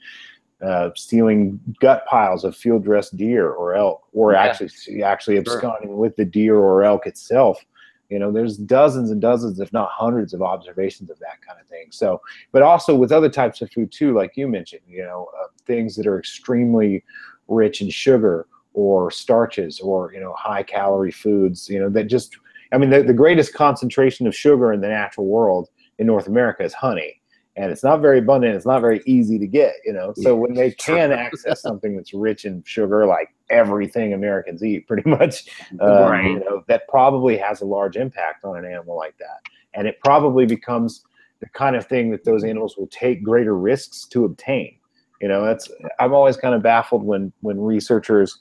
stealing gut piles of field-dressed deer or elk, or actually absconding with the deer or elk itself. You know, there's dozens and dozens, if not hundreds, of observations of that kind of thing. So, but also with other types of food too, like you mentioned, you know, things that are extremely rich in sugar or starches or, you know, high calorie foods, you know, that just, I mean, the greatest concentration of sugar in the natural world in North America is honey. And it's not very abundant. It's not very easy to get, you know. So when they can access something that's rich in sugar, like everything Americans eat pretty much, you know, that probably has a large impact on an animal like that. And it probably becomes the kind of thing that those animals will take greater risks to obtain. You know, I'm always kind of baffled when researchers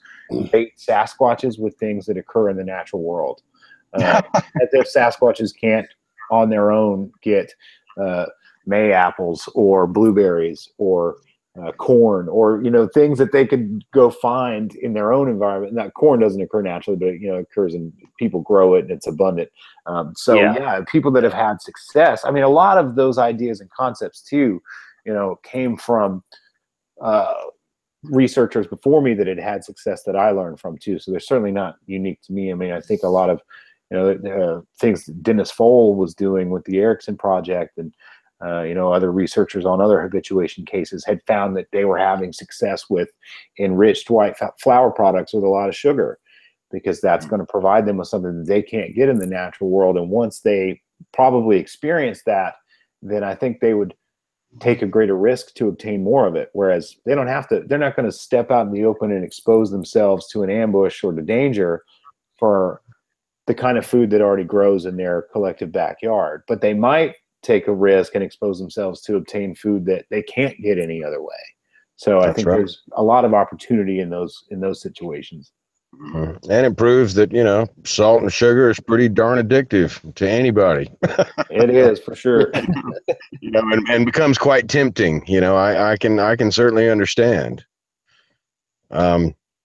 bait Sasquatches with things that occur in the natural world. As if Sasquatches can't on their own get May apples or blueberries or corn, or, you know, things that they could go find in their own environment. Now, corn doesn't occur naturally, but, you know, it occurs and people grow it and it's abundant. People that have had success. I mean, a lot of those ideas and concepts too, you know, came from researchers before me that had had success that I learned from too. So they're certainly not unique to me. I mean, I think a lot of, you know, things that Dennis Foll was doing with the Erickson project and, you know, other researchers on other habituation cases had found that they were having success with enriched white flour products with a lot of sugar, because that's going to provide them with something that they can't get in the natural world. And once they probably experience that, then I think they would take a greater risk to obtain more of it. Whereas they don't have to, they're not going to step out in the open and expose themselves to an ambush or to danger for the kind of food that already grows in their collective backyard. But they might take a risk and expose themselves to obtain food that they can't get any other way. So I think there's a lot of opportunity in those situations. And it proves that, you know, salt and sugar is pretty darn addictive to anybody. It is, for sure. You know, and becomes quite tempting. You know, I can certainly understand.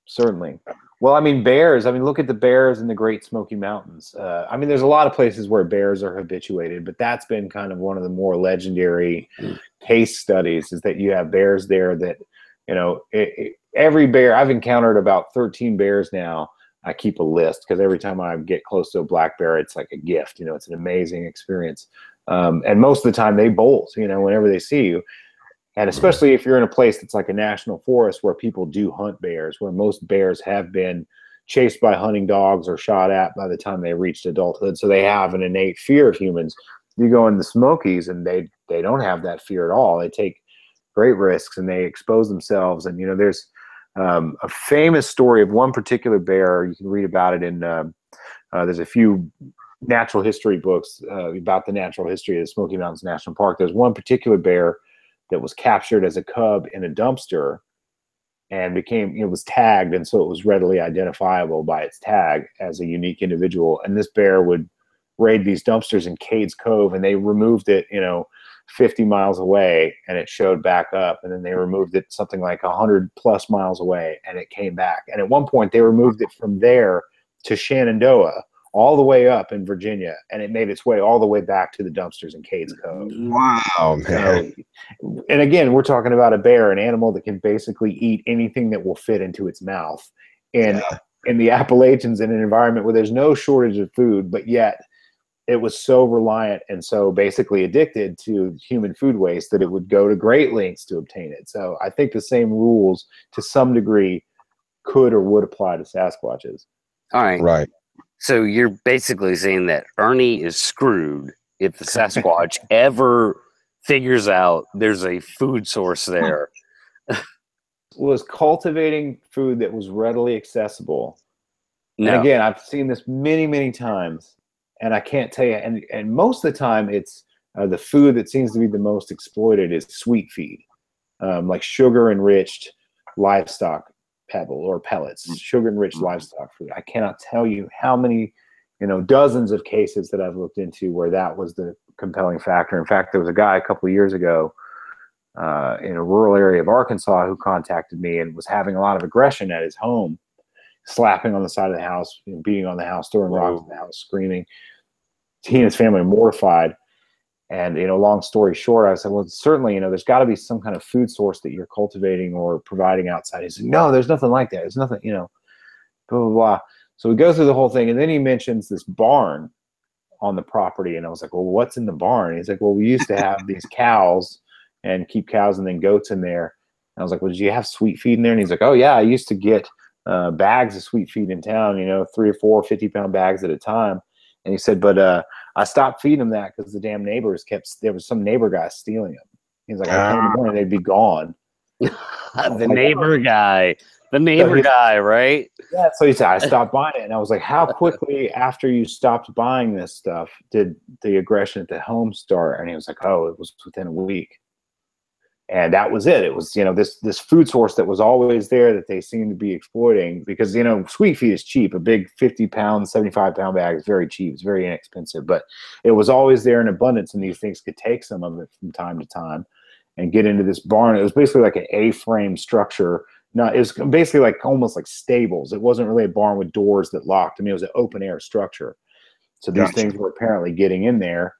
Certainly. Well, I mean, bears. I mean, look at the bears in the Great Smoky Mountains. I mean, there's a lot of places where bears are habituated, but that's been kind of one of the more legendary case studies, is that you have bears there that, you know, every bear, I've encountered about 13 bears now. I keep a list because every time I get close to a black bear, it's like a gift. You know, it's an amazing experience. And most of the time they bolt, you know, whenever they see you. And especially if you're in a place that's like a national forest where people do hunt bears, where most bears have been chased by hunting dogs or shot at by the time they reached adulthood. So they have an innate fear of humans. You go in the Smokies and they don't have that fear at all. They take great risks and they expose themselves. And, you know, there's a famous story of one particular bear. You can read about it in, there's a few natural history books about the natural history of the Smoky Mountains National Park. There's one particular bear that was captured as a cub in a dumpster and became, you know, was tagged. And so it was readily identifiable by its tag as a unique individual. And this bear would raid these dumpsters in Cades Cove, and they removed it, you know, 50 miles away and it showed back up, and then they removed it something like 100+ miles away and it came back. And at one point they removed it from there to Shenandoah, all the way up in Virginia, and it made its way all the way back to the dumpsters in Cades Cove. Wow, man. So, and again, we're talking about a bear, an animal that can basically eat anything that will fit into its mouth. And in the Appalachians, in an environment where there's no shortage of food, but yet it was so reliant and so basically addicted to human food waste that it would go to great lengths to obtain it. So I think the same rules to some degree could or would apply to Sasquatches. All right. Right. So you're basically saying that Ernie is screwed if the Sasquatch ever figures out there's a food source there. Was cultivating food that was readily accessible. No. And again, I've seen this many, many times, and I can't tell you. And most of the time, it's the food that seems to be the most exploited is sweet feed, like sugar-enriched livestock pebble or pellets, sugar-enriched livestock food. I cannot tell you how many, dozens of cases that I've looked into where that was the compelling factor. In fact, there was a guy a couple of years ago in a rural area of Arkansas who contacted me and was having a lot of aggression at his home, slapping on the side of the house, beating on the house, throwing rocks at the house, screaming. He and his family were mortified. And, long story short, I said, well, certainly, there's got to be some kind of food source that you're cultivating or providing outside. He said, no, there's nothing like that. There's nothing, blah, blah, blah. So we go through the whole thing. And then he mentions this barn on the property. And I was like, well, what's in the barn? He's like, well, we used to have these cows and keep cows and then goats in there. And I was like, well, did you have sweet feed in there? And he's like, oh, yeah, I used to get bags of sweet feed in town, 3 or 4 50-pound bags at a time. And he said, but I stopped feeding them that because the damn neighbors there was some neighbor guy stealing them. He's like, I came in the morning, they'd be gone. The neighbor guy, right? Yeah. So he said, I stopped buying it. And I was like, how quickly after you stopped buying this stuff did the aggression at the home start? And he was like, oh, it was within a week. And that was it. It was, this food source that was always there that they seemed to be exploiting because, sweet feed is cheap. A big 50-pound, 75-pound bag is very cheap. It's very inexpensive. But it was always there in abundance, and these things could take some of it from time to time and get into this barn. It was basically like an A-frame structure. No, it was basically like almost like stables. It wasn't really a barn with doors that locked. I mean, it was an open-air structure. So these things were apparently getting in there,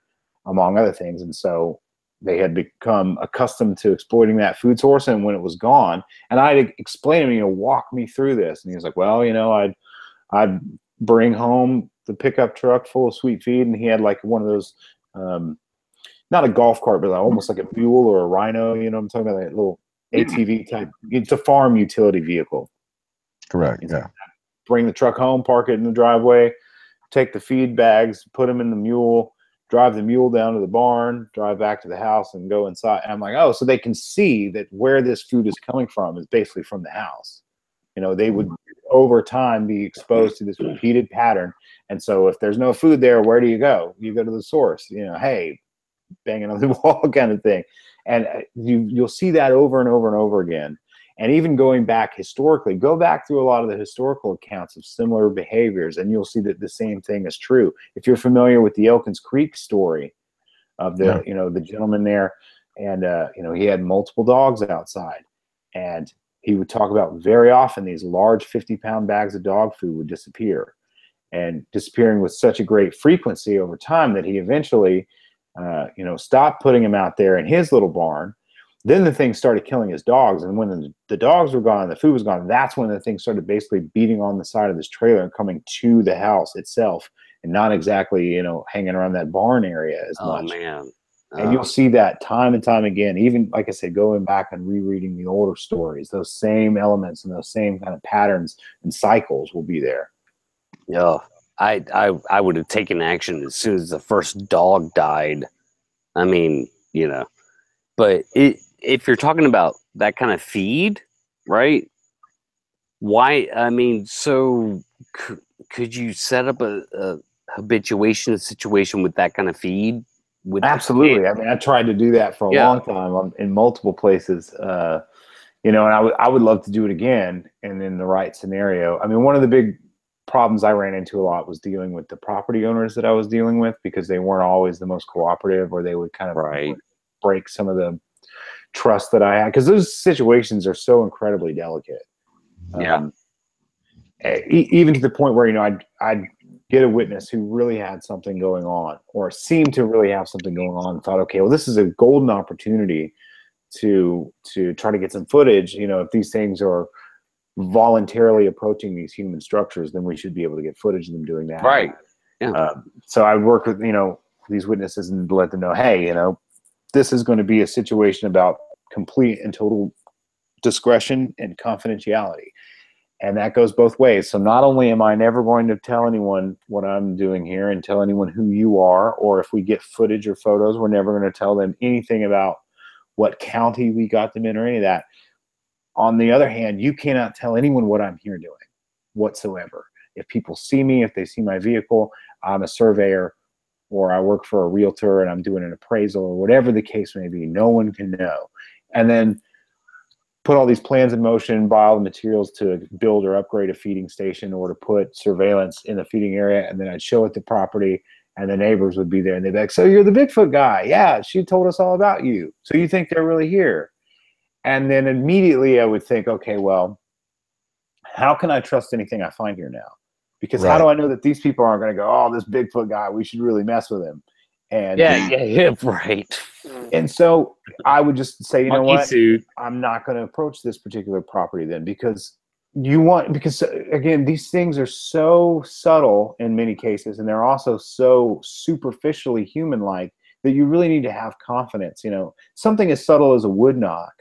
among other things. And so they had become accustomed to exploiting that food source, and when it was gone, and I'd explain to him, walk me through this, and he was like, well, I'd bring home the pickup truck full of sweet feed, and he had like one of those, not a golf cart, but almost like a mule or a rhino, I'm talking about, that little ATV type. It's a farm utility vehicle. Correct. Yeah. Bring the truck home, park it in the driveway, take the feed bags, put them in the mule, drive the mule down to the barn, drive back to the house, and go inside. And I'm like, oh, so they can see that where this food is coming from is basically from the house. They would over time be exposed to this repeated pattern. And so if there's no food there, where do you go? You go to the source, hey, banging on the wall kind of thing. And you'll see that over and over and over again. And even going back historically, go back through a lot of the historical accounts of similar behaviors, and you'll see that the same thing is true. If you're familiar with the Elkins Creek story of the, the gentleman there, and, he had multiple dogs outside, and he would talk about very often these large 50-pound bags of dog food would disappear, and disappearing with such a great frequency over time that he eventually, stopped putting them out there in his little barn. Then the thing started killing his dogs, and when the dogs were gone, the food was gone, that's when the thing started basically beating on the side of this trailer and coming to the house itself, and not exactly, hanging around that barn area as much. Oh, man. And you'll see that time and time again, even, like I said, going back and rereading the older stories, those same elements and those same kind of patterns and cycles will be there. Yeah. I would have taken action as soon as the first dog died. I mean, but if you're talking about that kind of feed, right? Why? I mean, so could you set up a habituation situation with that kind of feed? Absolutely. I mean, I tried to do that for a long time in multiple places, and I would love to do it again and in the right scenario. I mean, one of the big problems I ran into a lot was dealing with the property owners that I was dealing with, because they weren't always the most cooperative, or they would kind of break some of the trust that I had, because those situations are so incredibly delicate. Even to the point where, you know, I'd get a witness who really had something going on, or seemed to really have something going on, and thought, okay, well, this is a golden opportunity to try to get some footage. You know, if these things are voluntarily approaching these human structures, then we should be able to get footage of them doing that. Right. Yeah. So I would work with, you know, these witnesses and let them know, hey, you know, this is going to be a situation about complete and total discretion and confidentiality. And that goes both ways. So not only am I never going to tell anyone what I'm doing here and tell anyone who you are, or if we get footage or photos, we're never going to tell them anything about what county we got them in or any of that. On the other hand, you cannot tell anyone what I'm here doing whatsoever. If people see me, if they see my vehicle, I'm a surveyor, or I work for a realtor and I'm doing an appraisal, or whatever the case may be, no one can know. And then put all these plans in motion, buy all the materials to build or upgrade a feeding station, or to put surveillance in the feeding area, and then I'd show it the property, and the neighbors would be there, and they'd be like, so you're the Bigfoot guy? Yeah, she told us all about you. So you think they're really here? And then immediately I would think, okay, well, how can I trust anything I find here now? Because how do I know that these people aren't going to go, oh, this Bigfoot guy, we should really mess with him? And yeah, right. And so I would just say, you know what, suit. I'm not going to approach this particular property then, because again, these things are so subtle in many cases, and they're also so superficially human-like that you really need to have confidence. You know, something as subtle as a wood knock,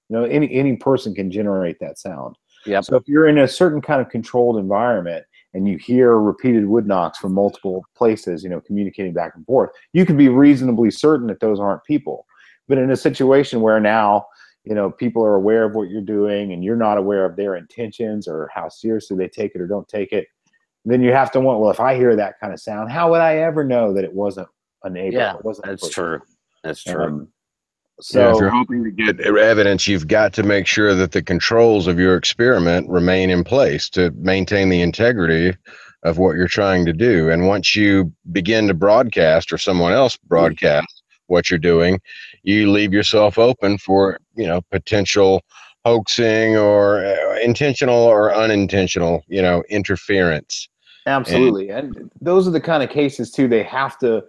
you know, any person can generate that sound. Yep. So if you're in a certain kind of controlled environment and you hear repeated wood knocks from multiple places, you know, communicating back and forth, you can be reasonably certain that those aren't people. But in a situation where now, you know, people are aware of what you're doing and you're not aware of their intentions or how seriously they take it or don't take it, then you have to want, well, if I hear that kind of sound, how would I ever know that it wasn't a neighbor? Yeah, it wasn't that's true. That's true. So if you're hoping to get evidence, you've got to make sure that the controls of your experiment remain in place to maintain the integrity of what you're trying to do. And once you begin to broadcast, or someone else broadcasts what you're doing, you leave yourself open for, you know, potential hoaxing or intentional or unintentional, you know, interference. Absolutely. And those are the kind of cases too, they have to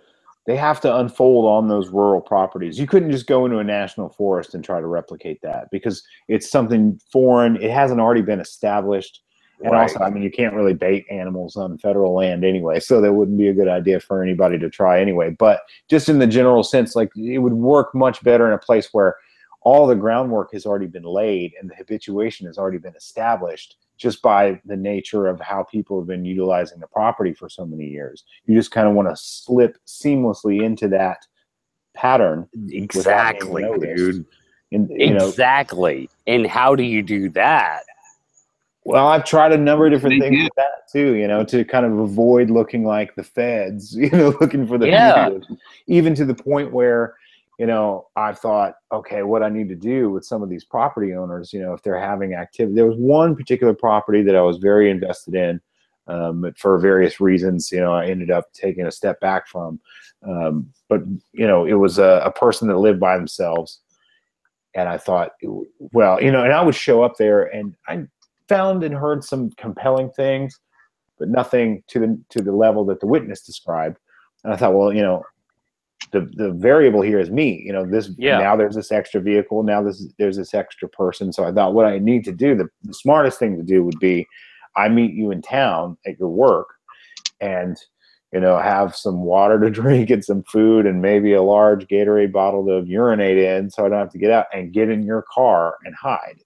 unfold on those rural properties. You couldn't just go into a national forest and try to replicate that, because it's something foreign. It hasn't already been established. And also, I mean, you can't really bait animals on federal land anyway, so that wouldn't be a good idea for anybody to try anyway. But just in the general sense, like, it would work much better in a place where all the groundwork has already been laid and the habituation has already been established, just by the nature of how people have been utilizing the property for so many years. You just kind of want to slip seamlessly into that pattern. Exactly, dude. And, exactly. And how do you do that? Well, I've tried a number of different things with that too, you know, to kind of avoid looking like the feds, you know, looking for the fugitives, even to the point where, you know, I thought, okay, what I need to do with some of these property owners, you know, if they're having activity. There was one particular property that I was very invested in, for various reasons, you know, I ended up taking a step back from. But, you know, it was a person that lived by themselves. And I thought, well, you know, and I would show up there, and I found and heard some compelling things, but nothing to the level that the witness described. And I thought, well, you know, the variable here is me. You know, now there's this extra vehicle, now there's this extra person. So I thought, what I need to do, the smartest thing to do would be, I meet you in town at your work, and, you know, have some water to drink and some food and maybe a large Gatorade bottle to urinate in, so I don't have to get out, and get in your car and hide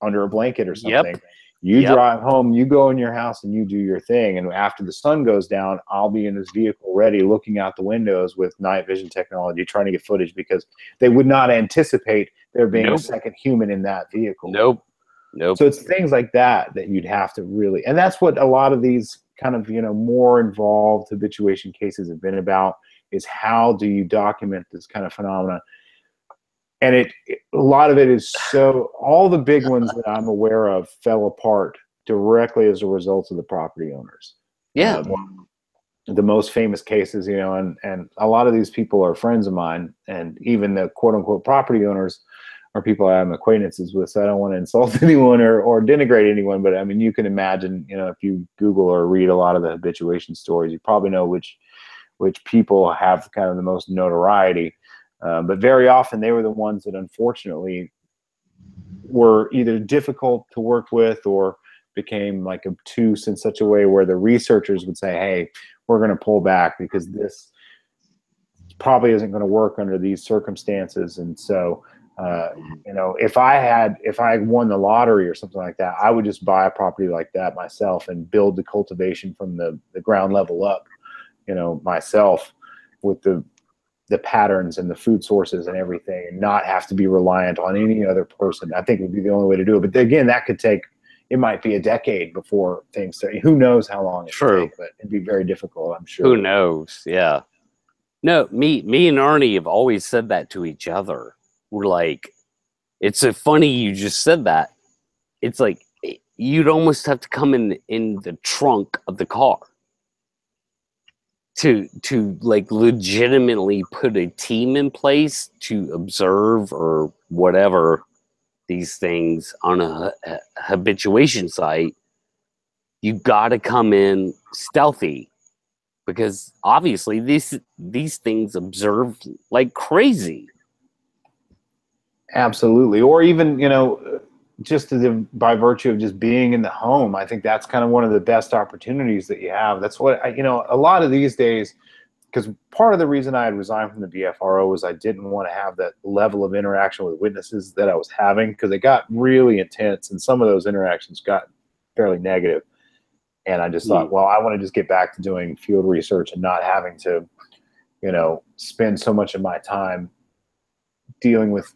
under a blanket or something. You drive home, you go in your house, and you do your thing. And after the sun goes down, I'll be in this vehicle ready, looking out the windows with night vision technology, trying to get footage, because they would not anticipate there being a second human in that vehicle. Nope. So it's things like that you'd have to really, and that's what a lot of these kind of, you know, more involved habituation cases have been about, is how do you document this kind of phenomena? And a lot of it is, so all the big ones that I'm aware of fell apart directly as a result of the property owners. the most famous cases, you know, and a lot of these people are friends of mine, and even the quote unquote property owners are people I have acquaintances with. So I don't want to insult anyone or denigrate anyone, but I mean, you can imagine, you know, if you Google or read a lot of the habituation stories, you probably know which people have kind of the most notoriety. But very often they were the ones that unfortunately were either difficult to work with or became like obtuse in such a way where the researchers would say, hey, we're going to pull back because this probably isn't going to work under these circumstances. And so, you know, if I won the lottery or something like that, I would just buy a property like that myself and build the cultivation from the ground level up, you know, myself, with the patterns and the food sources and everything, and not have to be reliant on any other person. I think would be the only way to do it. But again, that could take, it might be a decade before things start. Who knows how long it would take, but it'd be very difficult, I'm sure. Who knows? Yeah. No, me and Ernie have always said that to each other. We're like, it's so funny you just said that. It's like you'd almost have to come in the trunk of the car to like legitimately put a team in place to observe or whatever these things on a habituation site. You got to come in stealthy, because obviously these things observe like crazy. Absolutely. Or even, you know, just by virtue of just being in the home, I think that's kind of one of the best opportunities that you have. That's what you know, a lot of these days, because part of the reason I had resigned from the BFRO was I didn't want to have that level of interaction with witnesses that I was having, because it got really intense and some of those interactions got fairly negative. And I just thought, well, I want to just get back to doing field research and not having to, you know, spend so much of my time dealing with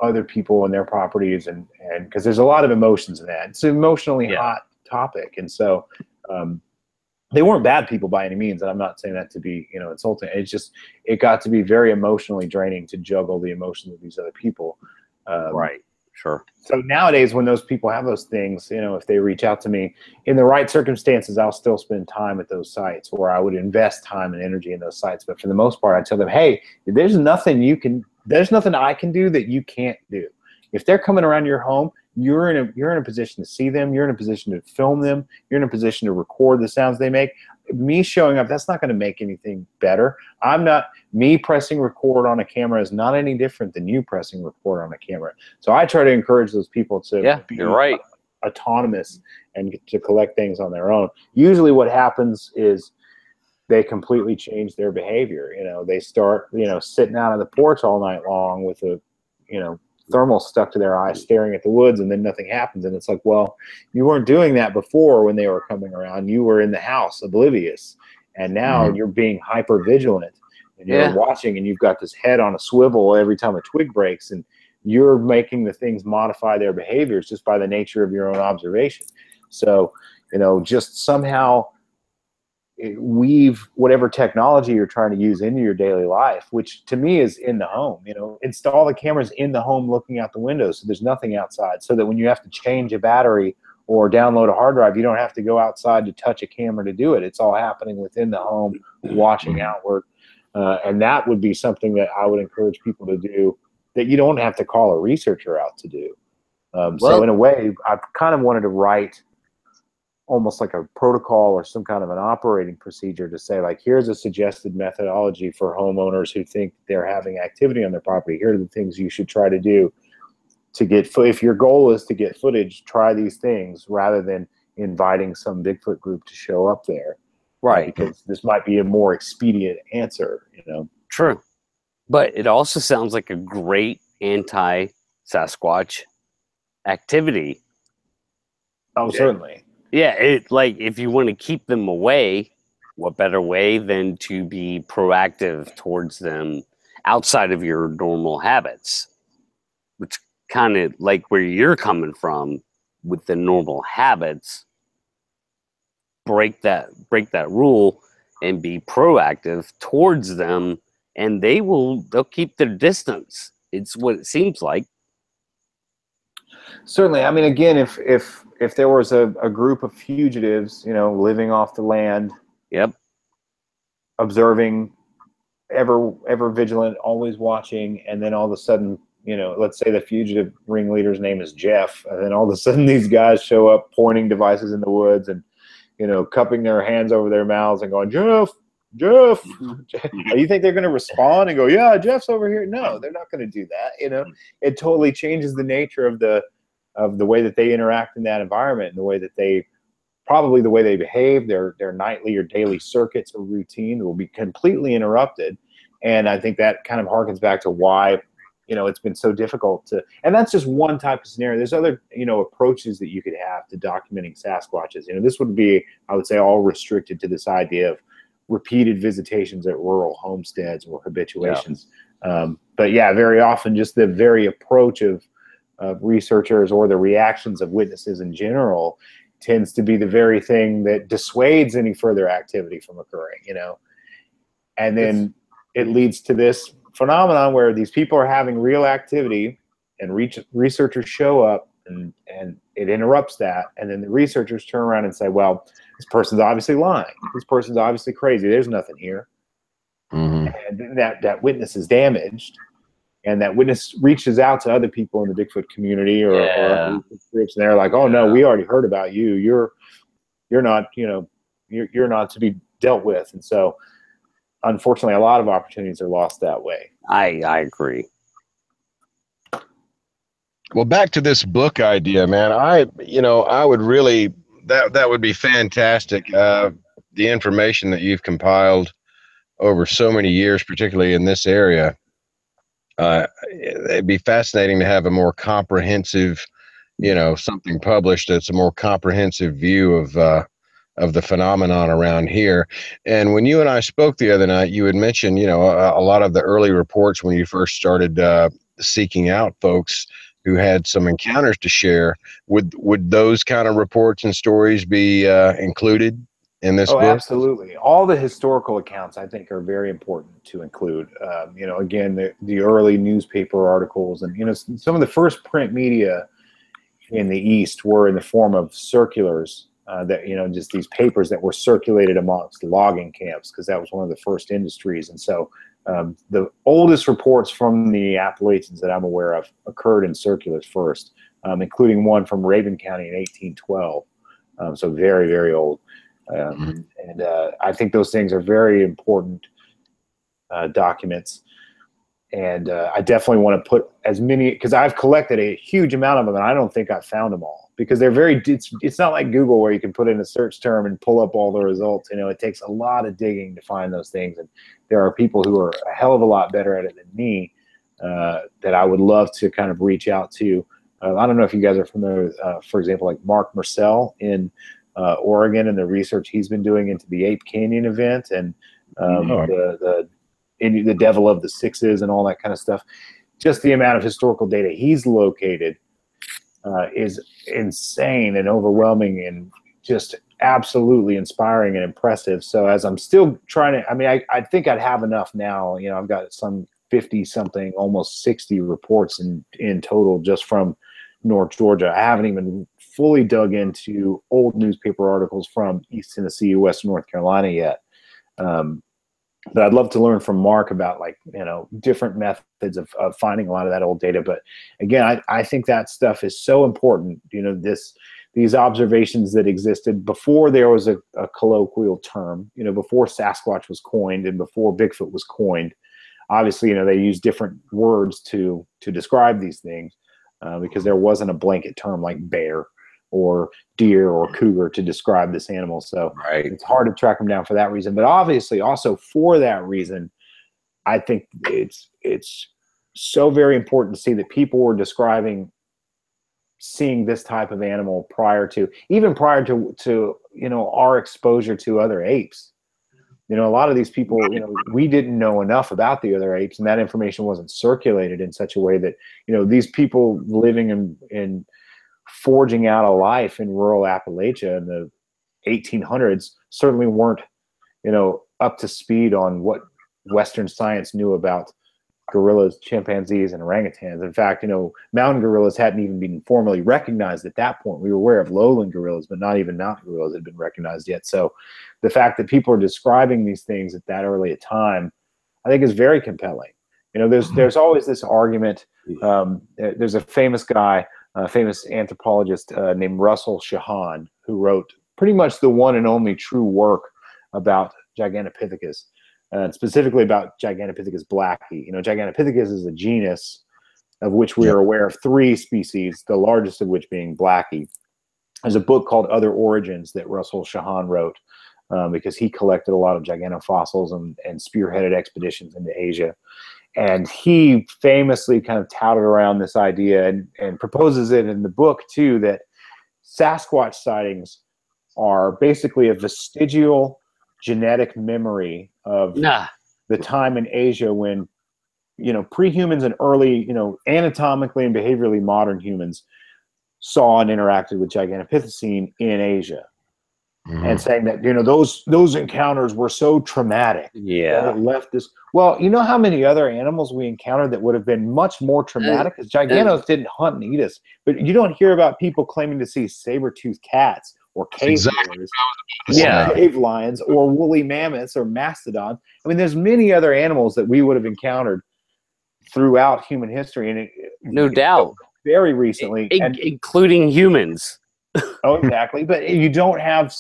other people and their properties, and because there's a lot of emotions in that. It's an emotionally hot topic, and so they weren't bad people by any means, and I'm not saying that to be, you know, insulting. It's just, it got to be very emotionally draining to juggle the emotions of these other people. Right. Sure. So nowadays, when those people have those things, you know, if they reach out to me in the right circumstances, I'll still spend time at those sites, or I would invest time and energy in those sites. But for the most part, I tell them, hey, there's nothing I can do that you can't do. If they're coming around your home, you're in a position to see them. You're in a position to film them. You're in a position to record the sounds they make. Me showing up, that's not going to make anything better. Me pressing record on a camera is not any different than you pressing record on a camera. So I try to encourage those people to be autonomous and to collect things on their own. Usually what happens is they completely change their behavior. You know, they start, you know, sitting out on the porch all night long with a, you know, thermal stuck to their eye, staring at the woods, and then nothing happens. And it's like, well, you weren't doing that before when they were coming around. You were in the house oblivious, and now you're being hyper vigilant, and you're watching, and you've got this head on a swivel every time a twig breaks, and you're making the things modify their behaviors just by the nature of your own observation. So, you know, just somehow weave whatever technology you're trying to use into your daily life, which to me is in the home. You know, install the cameras in the home looking out the window so there's nothing outside, so that when you have to change a battery or download a hard drive, you don't have to go outside to touch a camera to do it. It's all happening within the home, watching outward. And that would be something that I would encourage people to do, that you don't have to call a researcher out to do. So in a way, I kind of wanted to write almost like a protocol or some kind of an operating procedure to say, like, here's a suggested methodology for homeowners who think they're having activity on their property. Here are the things you should try to do to get if your goal is to get footage, try these things rather than inviting some Bigfoot group to show up there. Right. Because this might be a more expedient answer, you know. True. But it also sounds like a great anti-Sasquatch activity. Oh, certainly. Yeah, it, like, if you want to keep them away, what better way than to be proactive towards them outside of your normal habits, which kind of like where you're coming from with the normal habits. Break that rule and be proactive towards them, and they'll keep their distance. It's what it seems like. Certainly. I mean, again, if there was a group of fugitives, you know, living off the land, Yep, observing, ever vigilant, always watching, and then all of a sudden, you know, let's say the fugitive ringleader's name is Jeff, and then all of a sudden these guys show up pointing devices in the woods and, you know, cupping their hands over their mouths and going, Jeff, you think they're going to respond and go, yeah, Jeff's over here? No, they're not going to do that. You know, it totally changes the nature of the way that they interact in that environment, and the way that they behave. Their nightly or daily circuits or routine will be completely interrupted. And I think that kind of harkens back to why, you know, it's been so difficult to, and that's just one type of scenario. There's other, you know, approaches that you could have to documenting Sasquatches. You know, this would be, I would say, all restricted to this idea of repeated visitations at rural homesteads or habituations. Yeah. But yeah, very often just the very approach of researchers or the reactions of witnesses in general tends to be the very thing that dissuades any further activity from occurring, you know. And then it leads to this phenomenon where these people are having real activity, and researchers show up, and it interrupts that. And then the researchers turn around and say, well, this person's obviously lying. This person's obviously crazy. There's nothing here. Mm-hmm. And that witness is damaged. And that witness reaches out to other people in the Bigfoot community or other groups, and they're like, "Oh no, we already heard about you. You're not, you know, you're not to be dealt with." And so, unfortunately, a lot of opportunities are lost that way. I agree. Well, back to this book idea, man. I would really that would be fantastic. The information that you've compiled over so many years, particularly in this area. It'd be fascinating to have a more comprehensive, you know, something published that's a more comprehensive view of the phenomenon around here. And when you and I spoke the other night, you had mentioned, you know, a lot of the early reports when you first started seeking out folks who had some encounters to share. Would those kind of reports and stories be included in this book? Absolutely. All the historical accounts, I think, are very important to include. You know, again, the early newspaper articles, and, you know, some of the first print media in the East were in the form of circulars that, you know, just these papers that were circulated amongst logging camps, because that was one of the first industries. And so the oldest reports from the Appalachians that I'm aware of occurred in circulars first, including one from Raven County in 1812. So very, very old. And I think those things are very important documents, and I definitely want to put as many, because I've collected a huge amount of them, and I don't think I've found them all, because they're it's not like Google where you can put in a search term and pull up all the results. You know, it takes a lot of digging to find those things, and there are people who are a hell of a lot better at it than me that I would love to kind of reach out to. I don't know if you guys are familiar with, for example, like Mark Marcel in Oregon, and the research he's been doing into the Ape Canyon event, and the Devil of the Sixes and all that kind of stuff. Just the amount of historical data he's located is insane and overwhelming, and just absolutely inspiring and impressive. So as I'm still trying to, I mean, I think I'd have enough now. You know, I've got some 50 something, almost 60 reports in total just from North Georgia. I haven't even fully dug into old newspaper articles from East Tennessee, Western North Carolina yet. But I'd love to learn from Mark about, like, you know, different methods of finding a lot of that old data. But again, I think that stuff is so important. You know, these observations that existed before there was a colloquial term, you know, before Sasquatch was coined and before Bigfoot was coined. Obviously, you know, they use different words to describe these things because there wasn't a blanket term like bear or deer or cougar to describe this animal. So It's hard to track them down for that reason. But obviously also for that reason, I think it's so very important to see that people were describing seeing this type of animal prior to you know, our exposure to other apes. You know, a lot of these people, you know, we didn't know enough about the other apes, and that information wasn't circulated in such a way that, you know, these people living in forging out a life in rural Appalachia in the 1800s certainly weren't, you know, up to speed on what Western science knew about gorillas, chimpanzees, and orangutans. In fact, mountain gorillas hadn't even been formally recognized at that point. We were aware of lowland gorillas, but not even mountain gorillas had been recognized yet. So the fact that people are describing these things at that early a time, I think is very compelling. There's always this argument. There's a famous guy, a famous anthropologist named Russell Shahan, who wrote pretty much the one and only true work about Gigantopithecus, and specifically about Gigantopithecus blacki. Gigantopithecus is a genus of which we are aware of 3 species, the largest of which being blacki. There's a book called Other Origins that Russell Shahan wrote because he collected a lot of giganofossils and spearheaded expeditions into Asia. And he famously kind of touted around this idea and proposes it in the book too, that Sasquatch sightings are basically a vestigial genetic memory of the time in Asia when, pre-humans and early, anatomically and behaviorally modern humans saw and interacted with Gigantopithecine in Asia. And saying that, those encounters were so traumatic. Yeah. That it left this. Well, you know how many other animals we encountered that would have been much more traumatic? Because gigantos didn't hunt and eat us. But you don't hear about people claiming to see saber-toothed cats or cave bears, cave lions, or woolly mammoths or mastodons. I mean, there's many other animals that we would have encountered throughout human history. And no doubt. Very recently. Including humans. Oh, exactly. But you don't have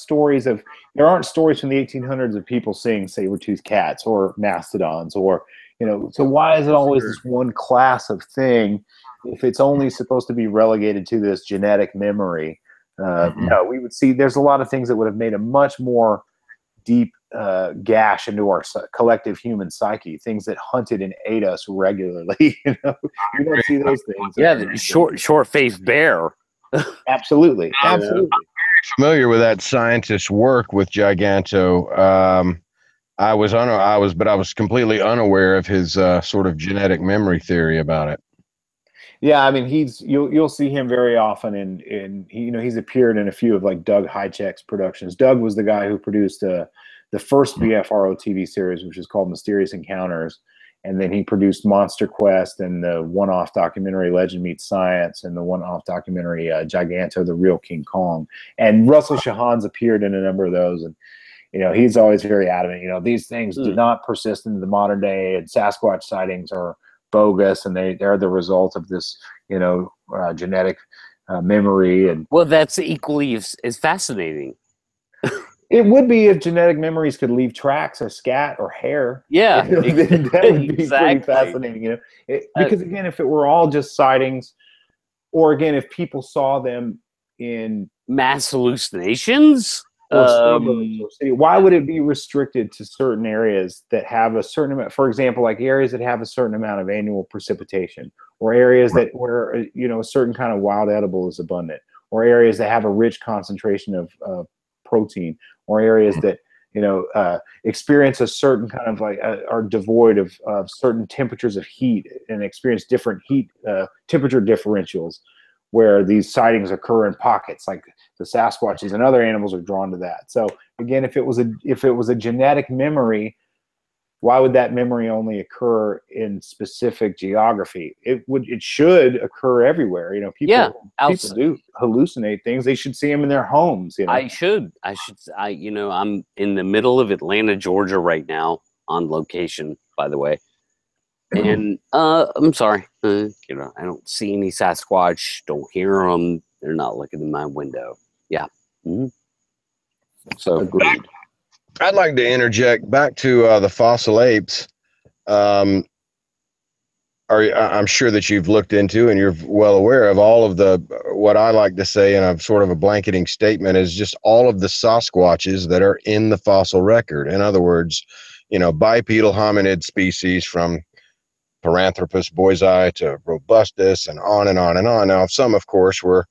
there aren't stories from the 1800s of people seeing saber-toothed cats or mastodons or, so why is it always this one class of thing if it's only supposed to be relegated to this genetic memory? No, we would see there's a lot of things that would have made a much more deep gash into our collective human psyche, things that hunted and ate us regularly. You don't see those things. Yeah, the short-faced bear. Absolutely. I'm very familiar with that scientist's work with Giganto. I was completely unaware of his sort of genetic memory theory about it. Yeah, I mean, you'll see him very often, and he's appeared in a few of like Doug Hychek's productions. Doug was the guy who produced the first BFRO TV series, which is called Mysterious Encounters. And then he produced Monster Quest and the one-off documentary Legend Meets Science and the one-off documentary Giganto, The Real King Kong. And Russell Shahan's appeared in a number of those. And, he's always very adamant, these things do not persist into the modern day, and Sasquatch sightings are bogus, and they're the result of this, genetic memory. And well, that's equally as fascinating. It would be if genetic memories could leave tracks or scat or hair. Yeah, that would be pretty fascinating. Because again, if it were all just sightings, or again, if people saw them in mass hallucinations, why would it be restricted to certain areas that have a certain amount? For example, like areas that have a certain amount of annual precipitation, or areas where a certain kind of wild edible is abundant, or areas that have a rich concentration of protein, or areas that experience a certain kind of are devoid of certain temperatures of heat and experience different heat temperature differentials, where these sightings occur in pockets, like the Sasquatches and other animals are drawn to that. So again, if it was a genetic memory, why would that memory only occur in specific geography? It should occur everywhere. People do hallucinate things. They should see them in their homes. I'm in the middle of Atlanta, Georgia right now on location, by the way. And I'm sorry, I don't see any Sasquatch, don't hear them. They're not looking in my window. Yeah. Mm-hmm. So agreed. I'd like to interject back to the fossil apes. I'm sure that you've looked into and you're well aware of all of what I like to say in a sort of a blanketing statement is just all of the Sasquatches that are in the fossil record. In other words, bipedal hominid species from Paranthropus boisei to Robustus and on and on and on. Now, some, of course, were,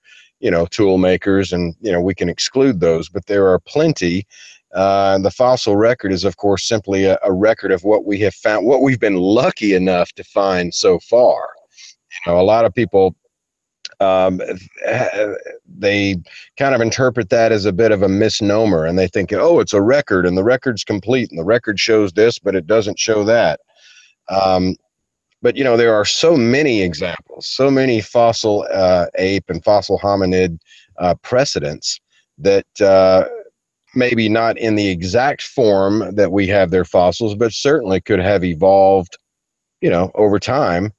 tool makers, and, we can exclude those, but there are plenty. The fossil record is, of course, simply a record of what we have found, what we've been lucky enough to find so far. A lot of people, they kind of interpret that as a bit of a misnomer, and they think, oh, it's a record, and the record's complete, and the record shows this, but it doesn't show that. But, there are so many examples, so many fossil ape and fossil hominid precedents that maybe not in the exact form that we have their fossils, but certainly could have evolved, over time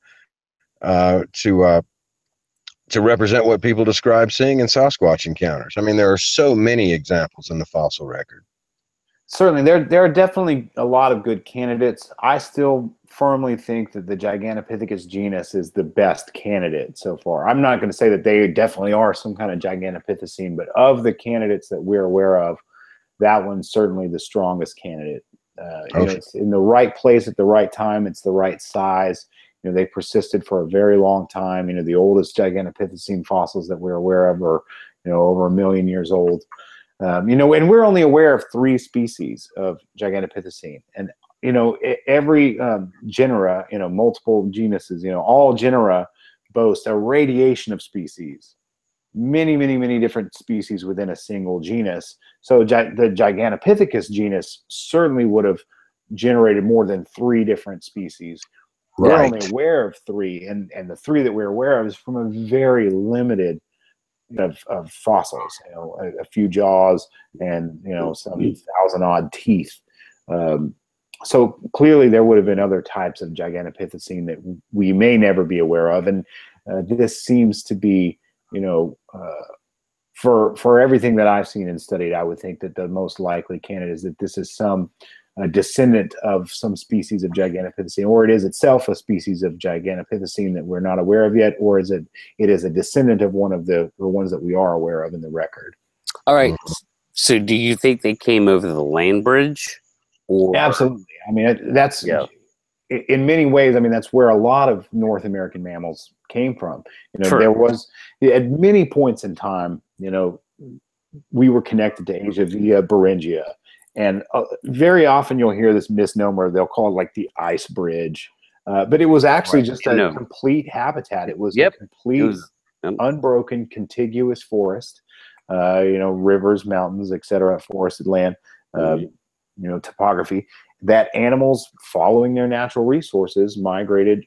to represent what people describe seeing in Sasquatch encounters. I mean, there are so many examples in the fossil record. Certainly, there are definitely a lot of good candidates. I still firmly think that the Gigantopithecus genus is the best candidate so far. I'm not going to say that they definitely are some kind of Gigantopithecine, but of the candidates that we're aware of, that one's certainly the strongest candidate. It's in the right place at the right time. It's the right size. They persisted for a very long time. The oldest Gigantopithecine fossils that we're aware of are, over 1 million years old. And we're only aware of 3 species of Gigantopithecine, and every genera, multiple genuses, all genera boast a radiation of species, many different species within a single genus. So the Gigantopithecus genus certainly would have generated more than 3 different species. We're only aware of 3, and the 3 that we're aware of is from a very limited of fossils, a few jaws and some 1,000-odd teeth. So clearly there would have been other types of Gigantopithecine that we may never be aware of, and this seems to be, for everything that I've seen and studied, I would think that the most likely candidate is that this is some descendant of some species of Gigantopithecine, or it is itself a species of Gigantopithecine that we're not aware of yet, or it is a descendant of one of the ones that we are aware of in the record. All right. So do you think they came over the land bridge? Or... Absolutely. I mean, that's in many ways, I mean, that's where a lot of North American mammals came from. Sure. There was, at many points in time, we were connected to Asia via Beringia. And very often you'll hear this misnomer. They'll call it like the ice bridge. But it was actually just a complete habitat. It was a complete unbroken contiguous forest, rivers, mountains, etc., forested land, topography, that animals following their natural resources migrated.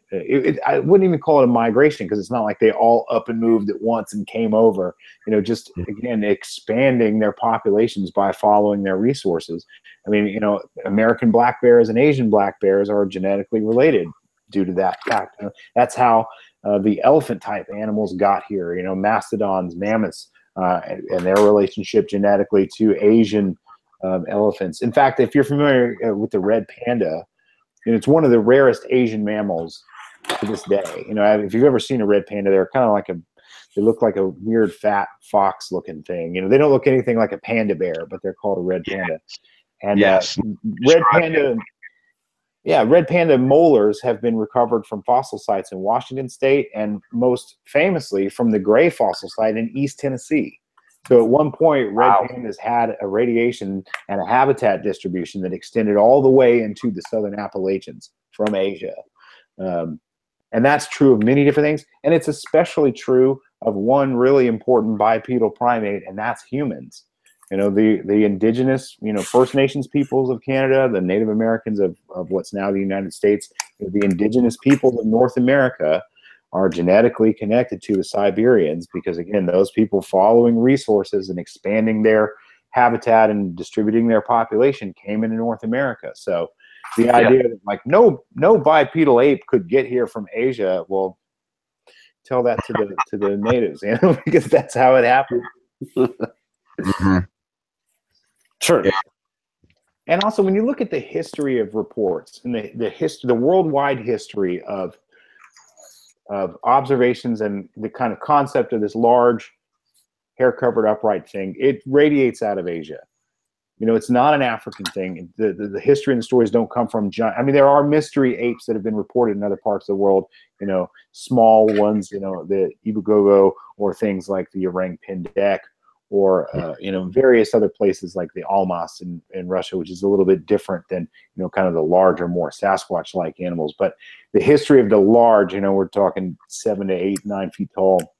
I wouldn't even call it a migration, because it's not like they all up and moved at once and came over, just again, expanding their populations by following their resources. I mean, American black bears and Asian black bears are genetically related due to that fact. That's how the elephant type animals got here, mastodons, mammoths, and their relationship genetically to Asian elephants. In fact, if you're familiar with the red panda, it's one of the rarest Asian mammals to this day. If you've ever seen a red panda, they're kind of they look like a weird fat fox looking thing. They don't look anything like a panda bear, but they're called a red panda. And red panda molars have been recovered from fossil sites in Washington State, and most famously from the Gray fossil site in East Tennessee. So at one point, red pandas had a radiation and a habitat distribution that extended all the way into the southern Appalachians from Asia. And that's true of many different things. And it's especially true of one really important bipedal primate, and that's humans. The indigenous, First Nations peoples of Canada, the Native Americans of what's now the United States, the indigenous peoples of North America are genetically connected to the Siberians, because again, those people following resources and expanding their habitat and distributing their population came into North America. So the idea that like no bipedal ape could get here from Asia, well, tell that to the natives, because that's how it happened. Sure. Yeah. And also, when you look at the history of reports and the worldwide history of observations and the kind of concept of this large hair-covered upright thing, it radiates out of Asia. It's not an African thing. The history and the stories don't come from giant. I mean, there are mystery apes that have been reported in other parts of the world, small ones, the Ibugogo, or things like the orang pendek, or various other places like the Almas in Russia, which is a little bit different than kind of the larger, more Sasquatch-like animals. But the history of the large, we're talking 7 to 8, 9 feet tall,